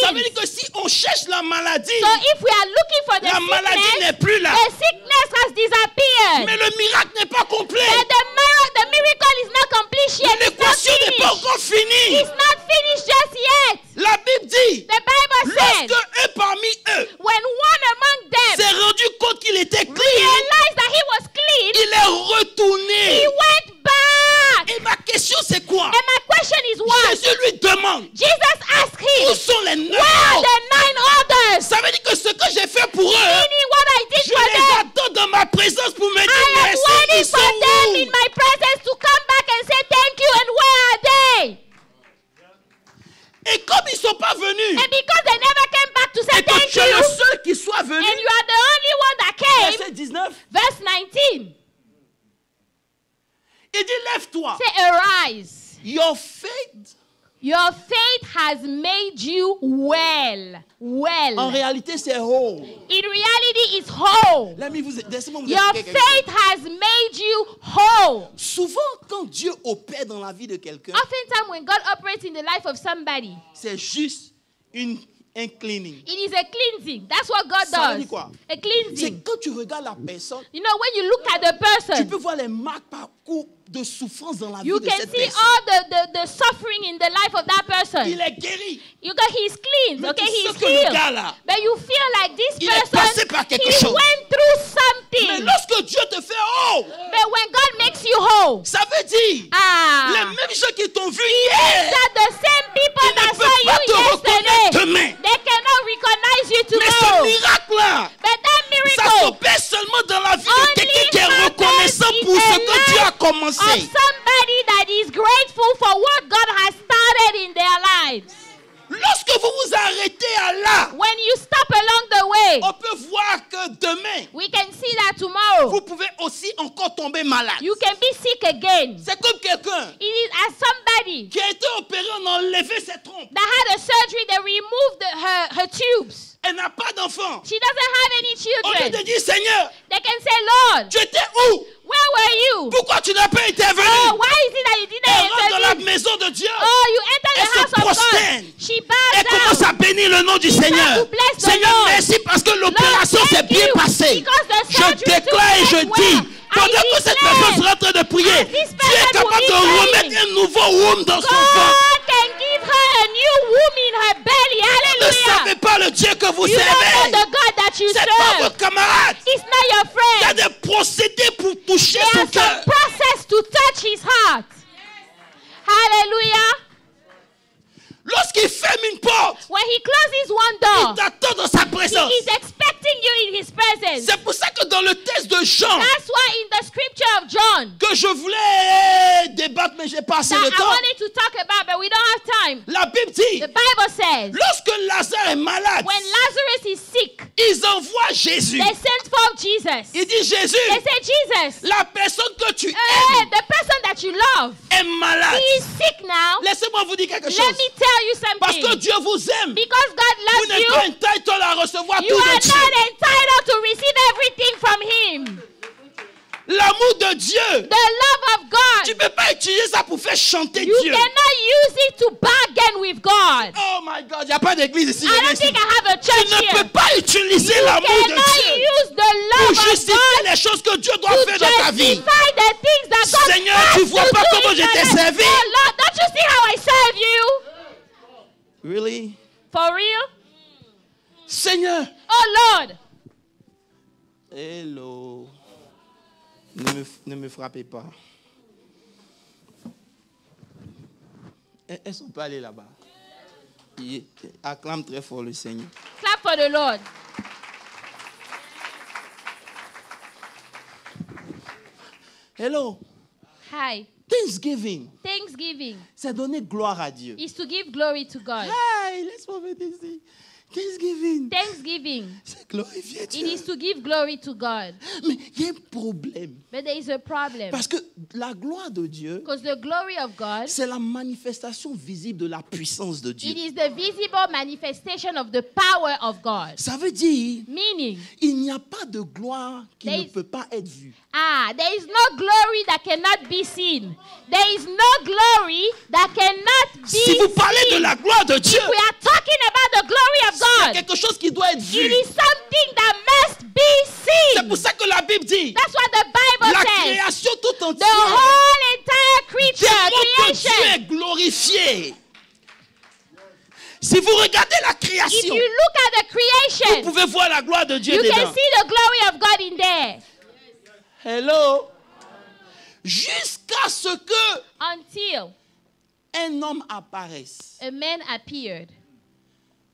Ça veut dire cleansed. que si on cherche la maladie, So if we are looking for the la maladie sickness, n'est plus là. the sickness has disappeared. Mais le miracle n'est pas complet. But the miracle is not complete yet. It's not L'équation n'est pas finished. encore finie. It's not finished just yet. La Bible dit, The Bible said, lorsque eux parmi eux when one among them s'est rendu compte qu'il était clean, realized that he was clean, il est retourné. he went back. Et ma question c'est quoi? And my question is what? Jésus lui demande, Jesus asked où him, sont les 9 where are autres? the 9 others? Ça veut dire que ce que j'ai fait pour eux, Meaning what I did je for les them, attends dans ma présence pour me I dire am merci, waiting ils sont for them in où? my presence to come back and say thank you. And where are they? Et comme ils ne sont pas venus, And because they never came back to say et que thank tu es le you, seul qui soit venu, and you are the only one that came, verset 19, verse 19, il dit lève-toi. say arise. Your faith, Has made you well. en Well. réalité, c'est whole. In reality, it's whole. Laissez-moi vous Your expliquer quelque faith chose. has made you whole. Souvent, quand Dieu opère dans la vie de quelqu'un, Oftentimes, when God operates in the life of somebody, c'est juste un cleaning. it is a cleansing. That's what God Ça veut does. dire quoi? A C'est cleansing. quand tu regardes la personne, You know, when you look at the tu person, peux voir les marques parcours de souffrance dans la vie you de can cette see personne. all the suffering in the life of that person. Il est guéri. He's cleansed, Mais okay? tu He's sais que le healed. gars là, But you feel like this il est passé person, par quelque he chose. went through Mais something. lorsque Dieu te fait oh, But when God makes you whole, ça veut dire les ah, mêmes gens qui t'ont vu hier, that the same people ils ne that saw peuvent pas te you reconnaître yesterday, demain. they cannot recognize you Mais ce tomorrow. miracle-là, But that ça miracle s'opère seulement dans la vie de only quelqu'un qui est happens reconnaissant in pour ce the que Dieu a life commencé. of somebody that is grateful for what God has started in their lives. Lorsque vous vous arrêtez à là, When you stop along the way, on peut voir que demain, we can see that tomorrow vous pouvez aussi encore tomber malade. you can be sick again. C'est comme quelqu'un It is as somebody qui a été opéré, on a enlevé ses trompes. that had a surgery, they removed her tubes. Elle n'a pas d'enfant. She doesn't have any Au lieu de children. dire, Seigneur, They can say, Lord, tu étais où? where were you? Pourquoi tu n'as pas été Oh, venu? why is it that you Elle didn't rentre dans la intervene? maison de Dieu. Oh, you entered Elle the se house of prosterne. God. She Elle bowed commence down. à bénir le nom du start Seigneur. to bless the Seigneur, Lord. merci parce que l'opération Lord, s'est thank bien you, passée. because the Je surgery took déclare et je place dis, well. pendant I que cette declare, personne sera en train de prier, as this Dieu est person capable de will be remettre praying, un nouveau womb dans son ventre. God can give her a new womb in her belly. Vous ne savez Hallelujah. pas le Dieu que vous You don't servez. know the God that you C'est pas serve. votre camarade. It's not your Il y a friend. des procédés pour toucher There son are cœur. some process to touch his heart. Hallelujah. Lorsqu'il ferme une porte, When he closes one il door, t'attend dans sa he présence. is expecting you in his presence. C'est pour ça que dans le texte de Jean, That's why in the scripture of John, que je voulais débattre, mais j'ai pas assez that de I temps. wanted to talk about, but we don't have time. La Bible dit, The Bible says, lorsque Lazare est malade, when Lazarus is sick, ils envoient Jésus. they sent for Jesus. Il dit, Jésus, They said, Jesus, la personne que tu aimes the person that you love, est malade. he is sick now. Laissez-moi vous dire quelque Let chose. me tell you Parce que something. Dieu vous aime. Because Vous God n'êtes loves pas entitled à recevoir you, tout you are de Dieu. not entitled to receive everything from him. L'amour de Dieu, The love of tu God, ne peux pas utiliser ça pour faire chanter you Dieu. cannot use it to bargain with God. Oh my God, il n'y a pas d'église ici. I don't think I have a Tu church ne peux here. pas utiliser You l'amour de cannot Dieu use the pour love of justifier God les choses que Dieu doit to faire dans ta vie. justify the things that God Seigneur, has tu vois to pas do comment in je your t'ai life. servi? Oh Lord, don't you see how I serve you? Really? For real? Seigneur. Oh Lord. Hello. Ne me frappez pas. Est-ce qu'on peut aller là-bas? Acclame très fort le Seigneur. Clap for the Lord. Hello. Hi. Thanksgiving, Thanksgiving c'est donner gloire à Dieu. is to give glory to God. Hey, laisse-moi venir ici. Thanksgiving. C'est glorifier It Dieu. is to give glory to God. Mais il y a un problème. But there is a problem. Parce que la gloire de Dieu, Because the glory of God, c'est la manifestation visible de la puissance de Dieu. it is the visible manifestation of the power of God. Ça veut dire, Meaning, il n'y a pas de gloire qui There ne is- peut pas être vue. there is no glory that cannot be seen. There is no glory that cannot be Si vous parlez de seen. la gloire de Dieu, We are talking about the glory of c'est God. quelque chose qui doit être It vu. is something that must be C'est seen. pour ça que la Bible dit, That's what the Bible la says. création tout The entière whole entire creature, démontre que Dieu creation. est glorifié. Si vous regardez la If création, you look at the vous creation, pouvez voir la gloire de Dieu you can dedans. see the glory of God in there. Hello. Jusqu'à ce que Until un homme apparaisse. a man appeared.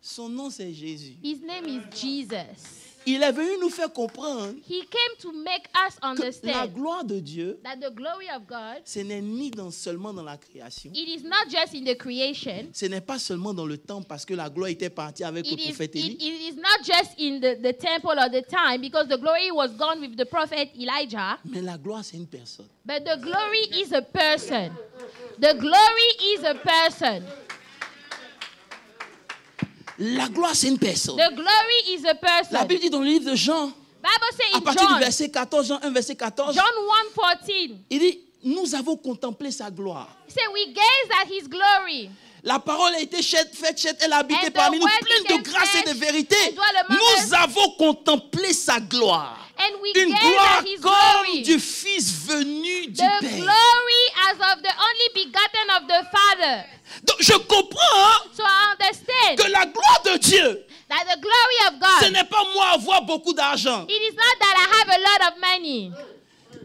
Son nom c'est Jésus. His name is Jesus. Il est venu nous faire comprendre He came to make us que la understand gloire de Dieu, that the glory of God, ce n'est ni seulement dans la création. it is not just in the creation. Ce n'est pas seulement dans le temple parce que la gloire était partie avec le It prophète Élie. is not just in the temple or the time because the glory was gone with the prophet Elijah. Mais la gloire, c'est une personne. But the glory is a person. The glory is a person. La gloire, c'est une personne. The glory is a La person. Bible dit dans le livre de Jean, Bible says à in partir du John, verset 14, Jean 1, verset 14, John 1:14, il dit, nous avons contemplé sa gloire. he said, we gaze at his glory. La parole a été faite chair, elle a habité And the parmi nous, word pleine de became grâce et de flesh vérité. and dwelt among us. Nous avons contemplé sa gloire. And we Une gaze gloire at his comme glory. du Fils venu du The Père. glory as of the only begotten of the Father. Donc je comprends So I understand que la gloire de Dieu, that the glory of ce God, n'est pas moi avoir beaucoup d'argent. it is not that I have a lot of money.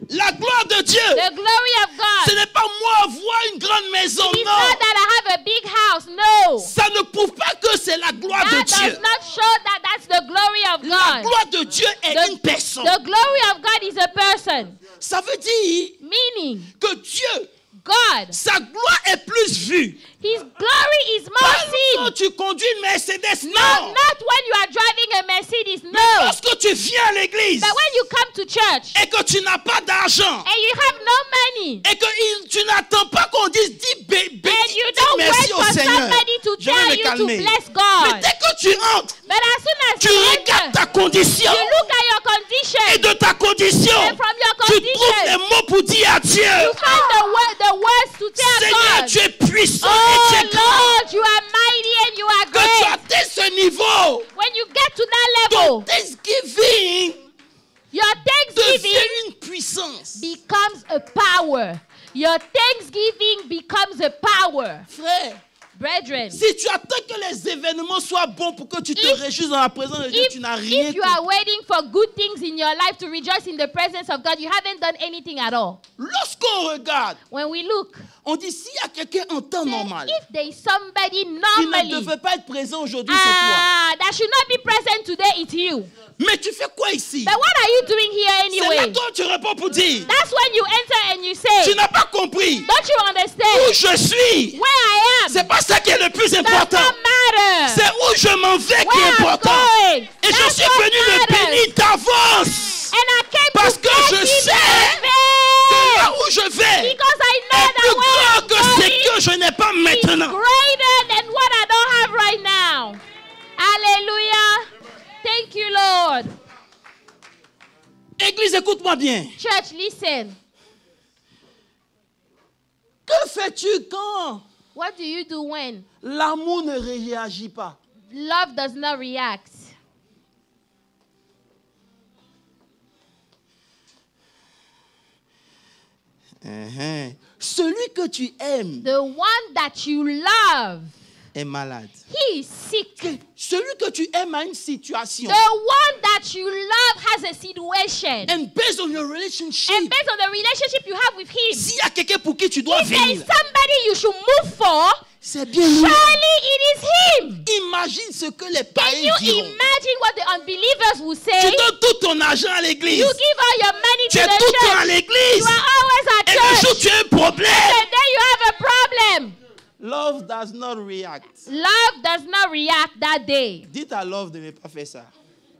La gloire de Dieu, The glory of ce God, n'est pas moi avoir une grande maison. it is Non. not that I have a big house. No. Ça ne prouve pas que c'est la gloire de That Dieu. does not show that that's the glory of La God. gloire de Dieu est The- une personne. The glory of God is a person. Ça veut dire Meaning, que Dieu, God, sa gloire est plus vue. his glory is more Pas quand seen. tu conduis une Mercedes, No, non. not when you are driving a Mercedes. Mais No. lorsque tu viens à l'église But when you come to church et que tu n'as pas d'argent and you have no money et que tu n'attends pas qu'on dise dis and you don't wait merci au for Seigneur. somebody to Je vais tell me you to calmer. bless Mais God. dès que tu entres, But as soon as tu you regardes enter, ta condition you look at your et condition. de ta condition, And from your tu trouves condition, les mots pour dire à Dieu, you find the words to tell Seigneur, God. tu es puissant et Oh tu es grand. Lord, you are mighty and you are Que tu great. atteins ce niveau, When you get to that ton level, thanksgiving your thanksgiving devient une puissance. becomes a power. Your thanksgiving becomes a power. Frère, Brethren, si tu attends que les événements soient bons pour que tu te réjouisses dans la présence de Dieu, tu n'as rien if you fait. are waiting for good things in your life to rejoice in the presence of God, you haven't done anything at all. Lorsqu'on regarde, When we look, on dit s'il y a quelqu'un en temps normal if there is somebody qui ne normally devait pas être présent aujourd'hui, c'est toi. that should not be present today, it's you. Mais tu fais quoi ici? But what are you doing here C'est là anyway? que tu réponds pour dire, That's when you enter and you tu say, n'as pas compris don't you où understand je suis. where I am? C'est pas ça qui est le plus Does important. not matter. C'est où je m'en vais qui Where est I'm important. going. Et je That's suis what venu le matters. bénir d'avance. And I came Parce to que bless je you sais in que là advance. où je vais Because I know est that plus where grand I'm que ce going que je n'ai pas is maintenant. greater than what I don't have right now. Hallelujah. Thank you, Lord. Église, écoute-moi bien. Church, listen. Que fais-tu quand What do you do when l'amour ne réagit pas? love does not react? Celui que tu aimes The one that you love, est malade. he is sick. Celui que tu aimes a une situation. The one that you love has a situation. And based on your relationship, And based on the relationship you have with him, s'il y a quelqu'un pour qui tu dois if there is venir, somebody you should move for, c'est bien lui. surely it is him. Imagine ce que les Can païens you diront. imagine what the unbelievers will Tu say? donnes tout ton argent à l'église. You give all your money Tu to es the tout le temps à church. l'église. You are always at Et le jour où church. tu as un problème, And then you have a problem. love does not not react. Love does not react that day. Dites à love de ne pas faire ça.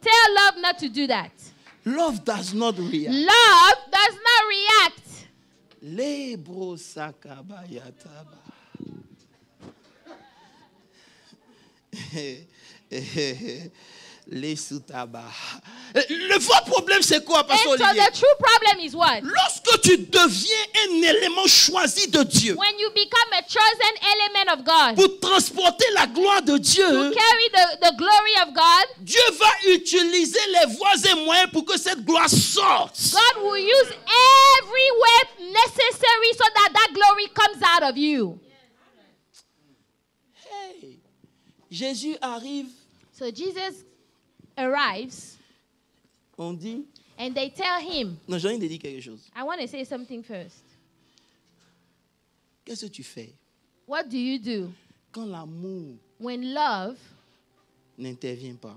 Tell love not to do that. Love does not react. Love does not react. Lebro sakabayataba. Les soutaba. Le vrai problème, c'est quoi, And Pasteur so Olivier? the true problem is what? Lorsque tu deviens un élément choisi de Dieu When you become a chosen element of God pour transporter la gloire de to Dieu, carry the glory of God, Dieu va utiliser les voies et moyens pour que cette gloire sorte. God will use every way necessary so that that glory comes out of you. Hey, Jésus arrive, So Jesus arrives on dit, and they tell him, non, j'ai envie de dire quelque chose. I want to say something first. Qu'est-ce que tu fais What do you do quand l'amour when love n'intervient pas?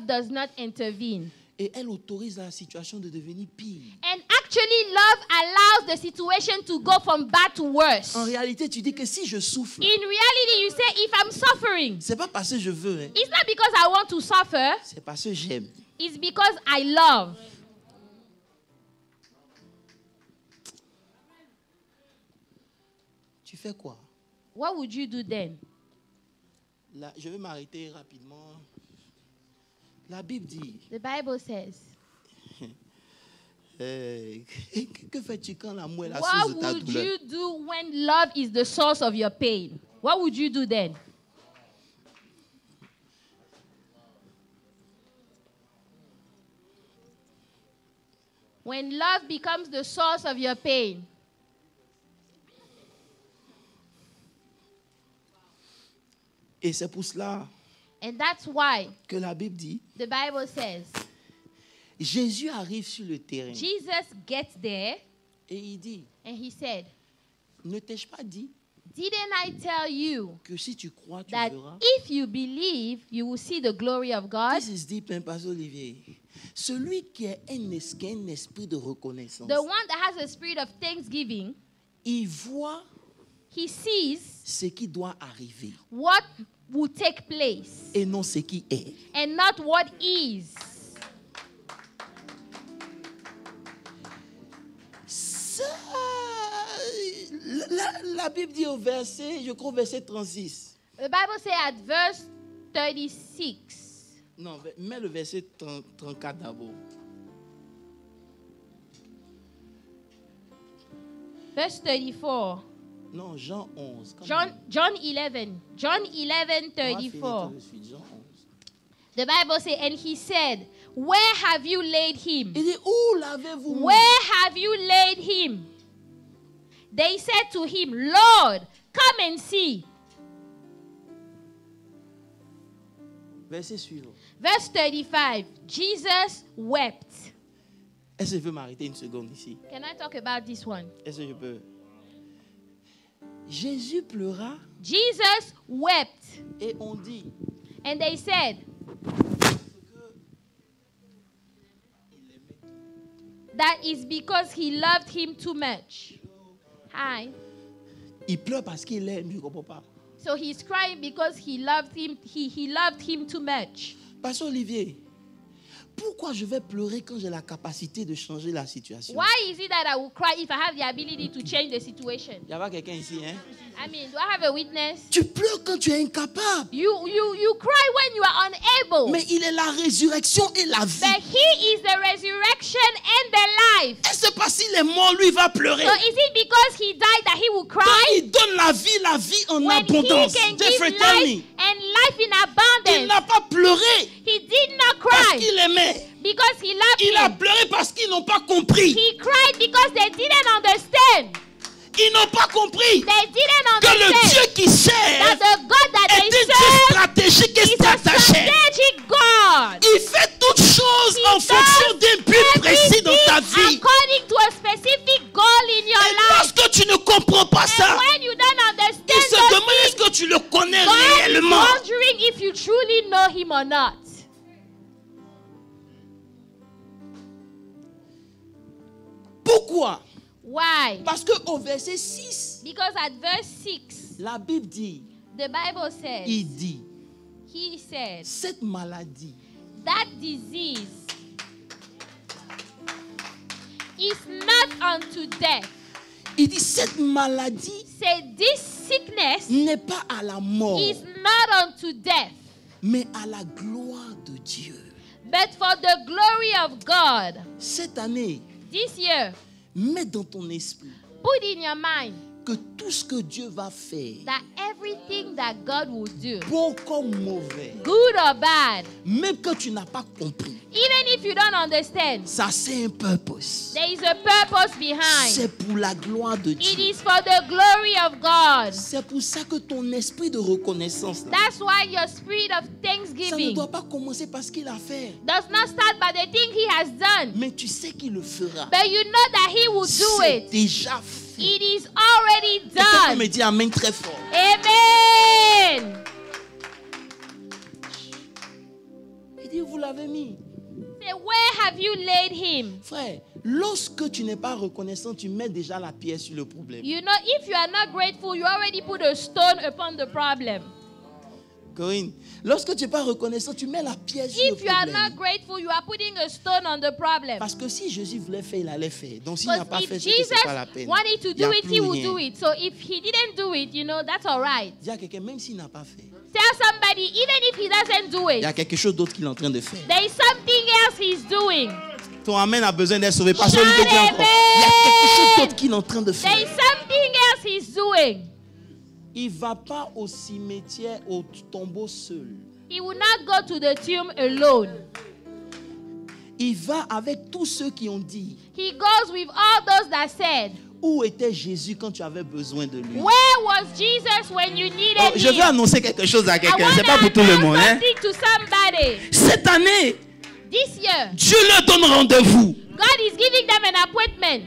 does not intervene? Et elle autorise la situation de devenir pire. And actually, love allows the situation to go from bad to worse. En réalité, tu dis que si je souffre, In reality, you say, if I'm suffering, c'est pas parce que je veux, hein. it's not because I want to suffer, C'est parce que j'aime. it's because I love. Tu fais quoi? What would you do then? Là, je vais m'arrêter rapidement. La Bible dit, The Bible says, que fais-tu quand l'amour est la what source de ta would douleur? you do when love is the source of your pain? What would you do then? When love becomes the source of your pain, Et c'est pour cela and that's why que la Bible dit, the Bible says, Jésus arrive sur le terrain Jesus gets there et il dit, and he said, ne t'ai-je pas dit didn't I tell you que si tu crois, tu that verras? if you believe, you will see the glory of God? This is deep, hein, Pasteur Olivier. Celui qui a un esprit de reconnaissance, The one that has a spirit of thanksgiving, il voit he sees ce qui doit arriver what will take place et non ce qui est. and not what is. Ça, la Bible dit au verset, je crois au verset 36. The Bible says at verse 36. Non, mets le verset 34 d'abord. Verse 34. Non, Jean 11. John 11. John 11, On va finir 34. tout de suite, Jean 11. The Bible says, and he said, where have you laid him? Il dit, où l'avez-vous mis? Where have you laid him? They said to him, Lord, come and see. Verset suivant. Verse 35. Jesus wept. Est-ce que je peux m'arrêter une seconde ici? Can I talk about this one? Est-ce que je peux? Jésus pleura Jesus wept. et on dit And they said that is because he loved him too much. Hi. il pleure parce qu'il aime, je ne comprends pas. So he's crying because he loved him. He loved him too much. Pasteur Olivier, pourquoi je vais pleurer quand j'ai la capacité de changer la situation? Why is it that I will cry if I have the ability to change the situation? Il y a pas quelqu'un ici, hein? I mean, do I have a witness? Tu pleures quand tu es incapable. You cry when you are unable. Mais il est la résurrection et la vie. But he is the resurrection and the life. Est-ce pas s'il est mort, lui va pleurer? So is it because he died that he will Quand cry? il donne la vie en When abondance. he can Jeffrey, give tell life me. and life in Il abundance. n'a pas pleuré He did not parce cry qu'il aimait. because he loved Il a him. pleuré parce qu'ils n'ont pas compris. He cried because they didn't understand. Ils n'ont pas compris They didn't que le understand Dieu qui that sert the God that est they un Dieu serve stratégique et is a stratège. strategic God. Il fait toutes choses He en fonction does d'un but précis dans ta vie. according to a specific goal in your Et life. lorsque tu ne comprends pas And ça, when you don't il understand se those demande est-ce things, que tu le connais God is réellement. wondering if you truly know him or not. Pourquoi? Why? Parce qu'au verset 6, Because at verse 6, la Bible dit, The Bible says, Il dit, he said, cette maladie that disease is not unto death. Il dit, cette maladie Say, this sickness n'est pas à la mort, is not unto death, mais à la gloire de Dieu. but for the glory of God. Cette année, This year, mets dans ton esprit put in your mind que tout ce que Dieu va faire, that everything that God will do, bon comme mauvais, good or bad, même que tu n'as pas compris, even if you don't understand, ça c'est un purpose. there is a purpose behind. C'est pour la gloire de It Dieu. is for the glory of God. C'est pour ça que ton esprit de reconnaissance, là, That's why your spirit of ça ne thanksgiving doit pas commencer par ce qu'il a fait. does not start by the thing he has done, Mais tu sais qu'il le fera. but you know that he will do C'est it. déjà fait. It is already Quelqu'un done. me dit amen très fort. Amen. Il dit, vous l'avez mis. Say, where have you laid him? Frère, lorsque tu n'es pas reconnaissant, tu mets déjà la pierre sur le problème. You know, if you are not grateful, you already put a stone upon the problem. Corinne, lorsque tu n'es pas reconnaissant, tu mets la pierre sur le If you are problème. not grateful, you are putting a stone on the problem. Parce que si Jésus voulait faire, il allait faire. Donc s'il n'a Because pas if fait, c'est que Jesus c'est pas la peine. wanted to Il y a do it, plus he will rien. do it. So if he didn't do it, you know, that's all right. Dis à quelqu'un, même s'il n'a pas fait, Tell somebody, even if he doesn't do il y a it, quelque chose d'autre qu'il est en train de faire. there is something else he's doing. Ton amen a besoin d'être sauvé. Pas celui Shout qui dit encore. Il y a quelque chose d'autre qu'il est en train de There is faire. something else he's doing. Il ne va pas au cimetière, au tombeau seul. He will not go to the tomb alone. Il va avec tous ceux qui ont dit, He goes with all those that said, où était Jésus quand tu avais besoin de lui? where was Jesus when you needed Oh, je him? vais annoncer quelque chose à I quelqu'un. want C'est pas to pour tout le monde. announce Hein? something to somebody. Cette année, This year, Dieu leur donne rendez-vous. God is giving them an appointment.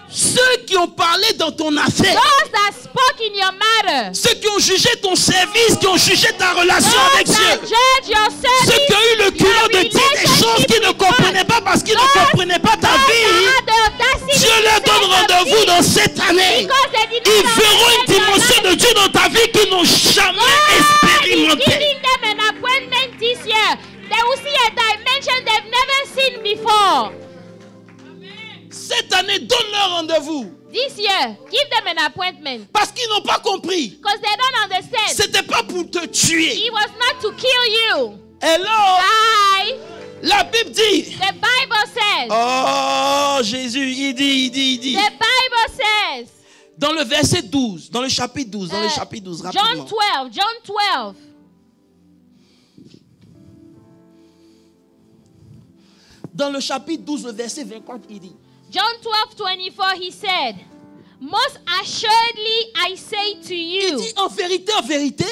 Ceux qui ont parlé dans ton affaire, Those that spoke in your matter, ceux qui ont jugé ton service, qui ont jugé ta relation avec those that Dieu, judge your ceux service, qui ont eu le culot de dire des choses qu'ils ne comprenaient pas parce qu'ils ne comprenaient pas ta vie, Dieu leur donne rendez-vous dans cette année. Ils verront une dimension de Dieu dans ta vie qu'ils n'ont jamais expérimentée. giving them an appointment this year. They will see a dimension they've never seen before. Cette année, donne-leur rendez-vous. This year, give them an appointment. Parce qu'ils n'ont pas compris. Because they don't understand. C'était pas pour te tuer. It was not to kill you. Hello. Hi. La Bible dit. The Bible says. Oh, Jésus, il dit. The Bible says. Dans le verset 12, dans le chapitre 12, rapidement. John 12. Dans le chapitre 12, le verset 24, il dit. John 12:24, he said, most assuredly I say to Il you, dit en vérité,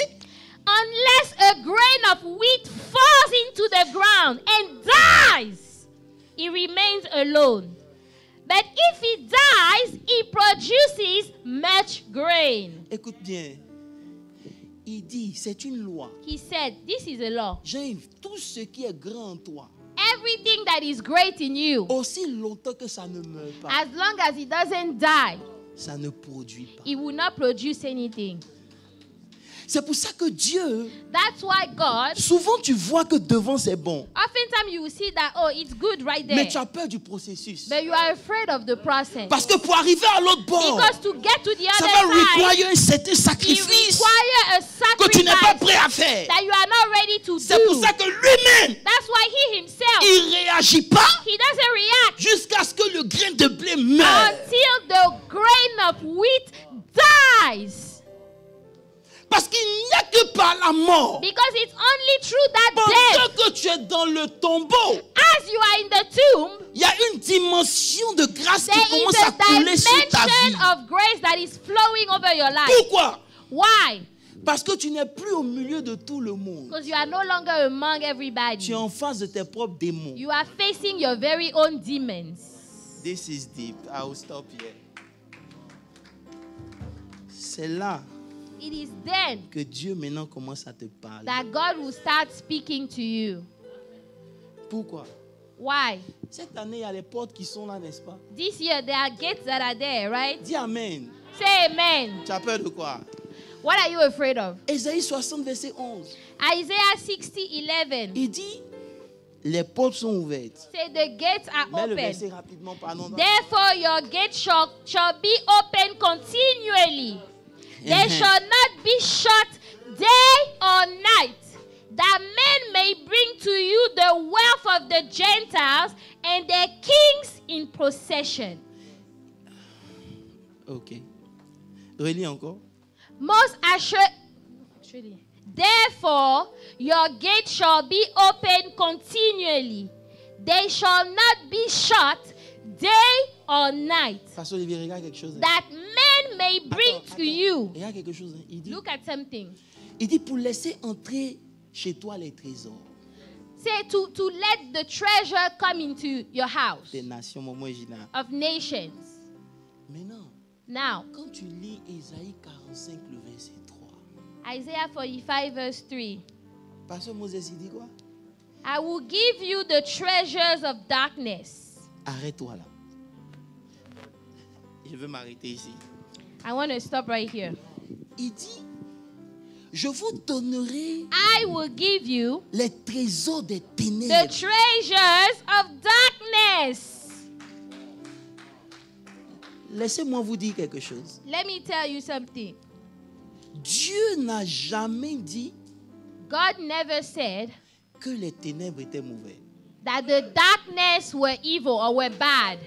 unless a grain of wheat falls into the ground and dies, it remains alone. But if it dies, it produces much grain. écoute bien. Il dit, c'est une loi. He said, this is a law. J'aime tout ce qui est grand en toi. Everything that is great in you, Aussi longtemps que ça ne meurt pas, as long as it doesn't die, ça ne produit pas. it will not produce anything. C'est pour ça que Dieu, That's why God, souvent tu vois que devant c'est bon, oftentimes you will see that, oh, it's good right mais there. tu as peur du processus. But you are afraid of the process. Parce que pour arriver à l'autre bord, Because to get to the ça other va side, require un certain it sacrifice requires a que tu n'es pas sacrifice prêt à faire. that you are not ready to C'est pour do. ça que lui-même, That's why he himself, il ne réagit pas he doesn't react jusqu'à ce que le grain de blé meure. until the grain of wheat dies. Parce qu'il n'y a que par la mort. Because it's only through that Pendant death, que tu es dans le tombeau, as you are in the tomb, il y a une dimension de grâce qui there commence is à a couler sur ta vie. dimension of grace that is flowing over your life. Pourquoi? Why? Parce que tu n'es plus au milieu de tout le monde. Because you are no longer among Tu everybody. es en face de tes propres démons. You are facing your very own demons. This is deep. I will stop here. C'est là It is then que Dieu maintenant commence à te parler. that God will start speaking to you. Pourquoi? Why? Cette année, il y a les portes qui sont là, n'est-ce pas? This year there are gates that are there, right? Dis Amen. Say amen. Tu as peur de quoi? What are you afraid of? Ésaïe 60, verset 11. Isaiah 60:11. Il dit, les portes sont ouvertes. Say the gates are Mets le open. verset rapidement, pardon. Therefore your gates shall be open continually. They shall not be shut day or night, that men may bring to you the wealth of the Gentiles and their kings in procession. Ok. Relis encore. Most assuredly. Therefore, your gate shall be open continually. They shall not be shut day or night, Pasteur Olivier, regarde quelque chose. that men may bring to you. Regarde quelque chose. Il dit, Look at something. il dit pour laisser entrer chez toi les trésors Say to let the treasure come into your house des nations, mon original. of nations. Maintenant, Now, quand tu lis Ésaïe 45, le verset 3, Isaiah 45 verse 3. Pasteur Moses, il dit quoi? I will give you the treasures of darkness. Arrête-toi là. Je veux m'arrêter ici. I want to stop right here. Il dit, je vous donnerai I will give you les trésors des the ténèbres. treasures of darkness. Laissez-moi vous dire quelque chose. Let me tell you something. Dieu n'a jamais dit God never said que les ténèbres étaient mauvais. that the darkness were evil or were bad.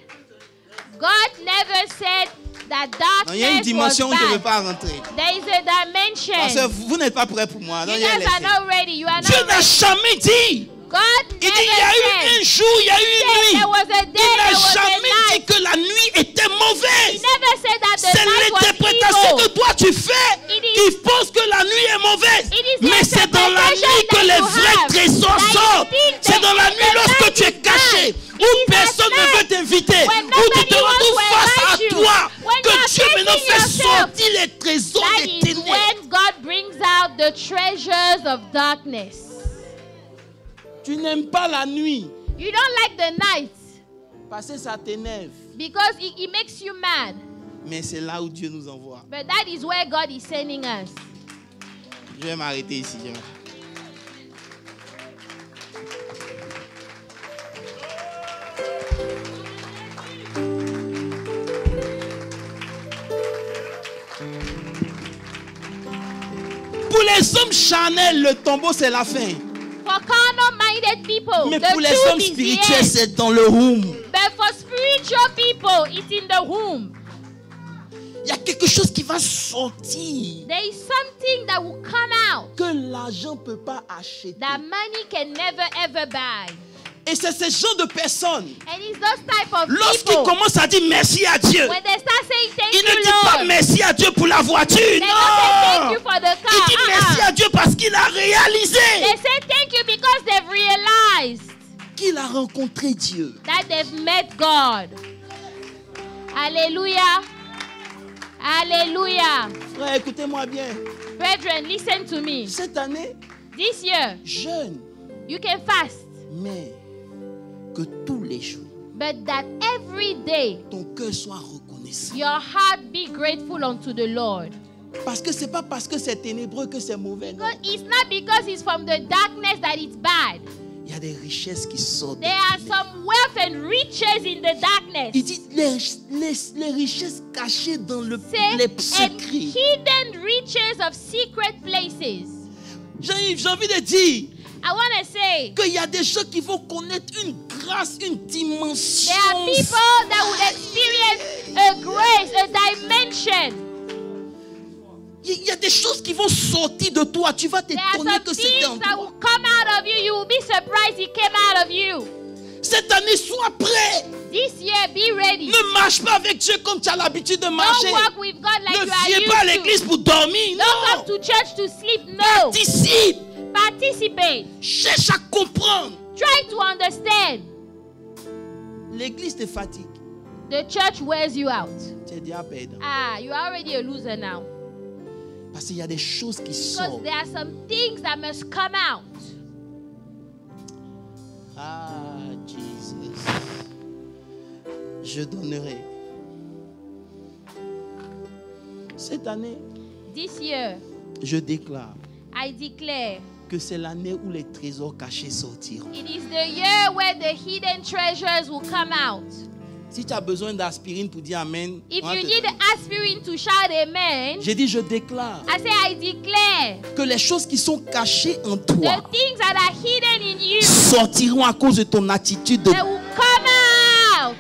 God never said that Non, il y a une darkness was dimension où je ne veux bad. pas rentrer. There is a Parce que dimension. vous n'êtes pas prêts pour moi. You Donc, guys are laissez. not ready. You are Dieu not n'a ready. jamais dit. God Il dit, il y a eu never un said jour, il y a eu une there nuit. was a day, Il there n'a was a jamais dit night. que la nuit était He mauvaise. never said that the C'est night was l'interprétation evil. que toi tu fais It is- qui pense que la nuit est mauvaise. It is the Mais c'est dans la interpretation nuit que that les you vrais have. trésors That you sortent. think C'est that dans la the nuit lorsque night tu es is caché, bad. où It is personne at ne veut night, t'inviter, when où tu nobody te wants retrouves to face à invite you, toi, when que you are Dieu maintenant facing fait yourself. sortir les trésors That des is ténèbres. when God brings out the treasures of darkness. Tu n'aimes pas la nuit You don't like the night parce que ça t'énerve. because it makes you mad. Mais c'est là où Dieu nous envoie. But that is where God is sending us. Je vais m'arrêter ici. Pour les hommes charnels, le tombeau c'est la fin. For carnal-minded people, Mais the pour les truth hommes is the spirituels, end. c'est dans le womb. But for spiritual people, it's in the womb. Il y a quelque chose qui va sortir There is something that will come out que l'argent ne peut pas acheter. that money can never ever buy. Et c'est ce genre de personnes, And it's those type of lorsqu'ils people, commencent à dire merci à Dieu, when they start saying thank ils you, ne disent pas Lord, merci à Dieu pour la voiture. they don't say thank Non! you for the car. Ils disent merci à Dieu parce qu'il a réalisé They say thank you because they've realized qu'il a rencontré Dieu. that they've met God. Hallelujah. Hallelujah. Frère, écoutez-moi bien. Brethren, listen to me. Cette année, This year, jeûne, you can fast, mais que tous les jours, but that every day ton cœur soit reconnaissant. your heart be grateful unto the Lord. Parce que c'est pas parce que c'est ténébreux que c'est mauvais. Non. Because it's not because it's from the darkness that it's bad. Il y a des richesses qui sortent. There are some wealth and riches in the darkness. Il dit les richesses cachées dans les And secrets. hidden riches of secret places. J'ai envie de dire I want to say, qu'il y a des gens qui vont connaître une grâce, une dimension. there are people that would experience a grace, a dimension. Il y a des choses qui vont sortir de toi. Tu vas There are t'étonner some que c'était en things that toi. will come out of you. You will be surprised it came out of you. Cette année, sois prêt. This year, be ready. Ne marche pas avec Dieu comme tu as l'habitude de marcher. Don't walk with God like Ne you are viens pas à used l'église to. pour dormir. Don't come Non. to church to sleep. No. Participe. Participate. Cherche à comprendre. Try to understand. L'église te fatigue. The church wears you out. Tu es déjà perdant. Ah, you are already a loser now. Parce qu'il y a des choses qui Because sortent. there are some things that must come out. Ah, Jesus. Je donnerai. Cette année, This year, je déclare I declare, que c'est l'année où les trésors cachés sortiront. it is the year where the hidden treasures will come out. Si tu as besoin d'aspirine pour dire Amen, If on va you te need donner. aspirin to shout amen, J'ai dit, je déclare I say I declare, que les choses qui sont cachées en the toi things that are hidden in you, sortiront à cause de ton attitude. they will come out.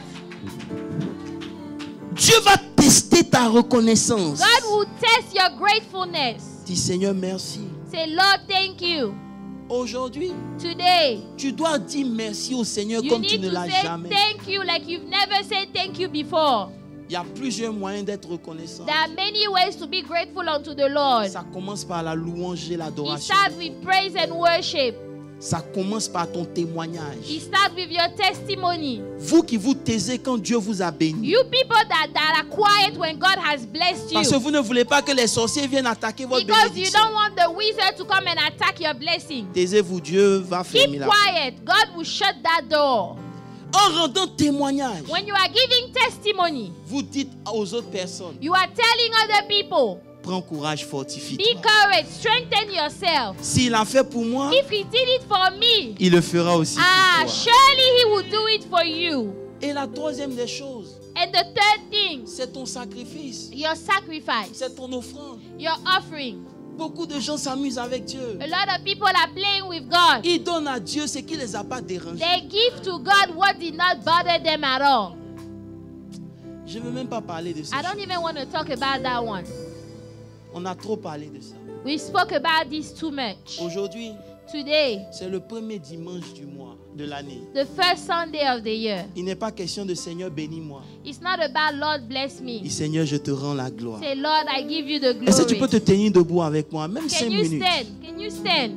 Dieu va tester ta reconnaissance. God will test your gratefulness. Dis Seigneur, merci. Say, Lord, thank you. Aujourd'hui, Today, tu dois dire merci au Seigneur you comme tu need ne to l'as say jamais. thank you like you've never said thank you before. Il y a plusieurs moyens d'être reconnaissant. There are many ways to be grateful unto the Lord. Ça commence par la louange et It l'adoration. starts with praise and worship. Ça commence par ton It témoignage. starts with your testimony. Vous qui vous taisez quand Dieu vous a béni. You people that are quiet when God has blessed Parce que you. vous ne voulez pas que les sorciers viennent attaquer votre Because you bénédiction. don't want the wizard to come and attack your blessing. Taisez-vous, Dieu va fermer Keep la quiet. God will shut that door. En rendant témoignage, When you are giving testimony, vous dites aux autres personnes, you are telling other people, prends courage, be fortifie-toi. courage, strengthen yourself. S'il a fait pour moi, If he did it for me, il le fera aussi pour toi. surely he will do it for you. Et la troisième des choses, And the third thing, c'est ton sacrifice, your sacrifice, c'est ton offrande. your offering. Beaucoup de gens s'amusent avec Dieu. A lot of people are playing with God. Ils donnent à Dieu ce qui ne les a pas dérangés. They give to God what did not bother them at all. Je ne veux même pas parler de ça. I don't even want to talk about that one. On a trop parlé de ça. We spoke about this too much. Aujourd'hui, Today, c'est le premier dimanche du mois, de l'année. the first Sunday of the year. Il n'est pas question de Seigneur, bénis-moi. It's not about Lord bless Dis me. Seigneur, je te rends la gloire. Say, Lord, I give you the Est-ce que tu peux te glory. tenir debout avec moi, même 5 Can you minutes? stand? Can you stand?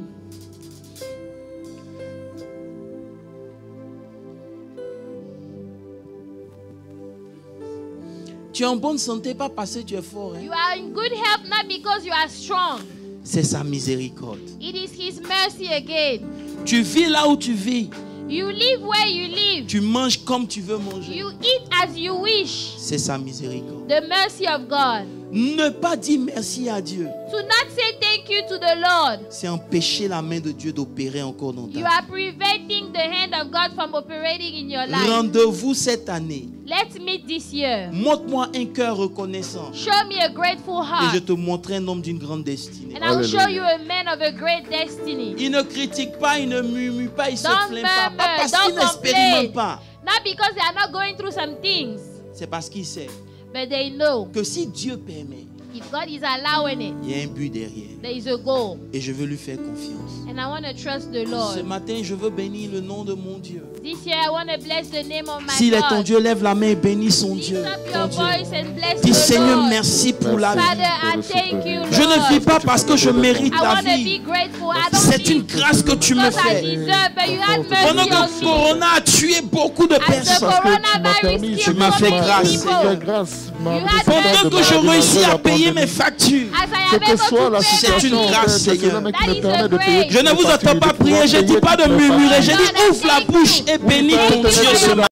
Tu es en bonne santé, pas parce que tu es fort. Hein? You are in good health not because you are strong. C'est sa miséricorde. It is His mercy again. Tu vis là où tu vis. You live where you live. Tu manges comme tu veux manger. You eat as you wish. C'est sa miséricorde. The mercy of God. Ne pas dire merci à Dieu, To not say thank you to the Lord, c'est empêcher la main de Dieu d'opérer encore dans ta you vie. are preventing the hand of God from operating in your life. Rendez-vous cette année. Let's meet this year. Montre-moi un cœur reconnaissant. Show me a grateful Et je heart, te montrerai un homme d'une grande destinée. and I will show you a man of a great destiny. Il ne critique pas, il ne murmure pas, il se Don't plaint pas. Pas murmur, parce qu'il don't n'expérimente complain. pas. Not because they are not going through some things, C'est parce qu'il sait but they know que si Dieu permet, if God is allowing it, il y a un but derrière. there is a goal. Et je veux lui faire confiance. And I want to trust the Ce Lord. matin, je veux bénir le nom de mon Dieu. This year I want to bless the name of my S'il est ton God. Dieu, lève la main et bénis son Lift Dieu. up Ton your Dieu. voice and bless Dis the Seigneur, Lord. merci pour la vie. Father, I thank you, Je ne vis Lord. pas parce que je mérite I la want to vie. be grateful. I don't C'est une live grâce que tu me because I fais. deserve, but you had Pendant mercy que on le me. corona a tué beaucoup de As the personnes, coronavirus tu killed m'as so fait many grâce, people, pendant que je réussis à payer mes factures, as I Quelle am que able soit la to pay C'est my une situation, bills, grâce, Père, Seigneur. qui That me is permet a de payer grace. toutes je ne mes vous factures, entends pas de pouvoir prier, je ne dis payer pas de toutes mes murmurer, je factures. dis ouvre la bouche et bénis ton Dieu ce matin.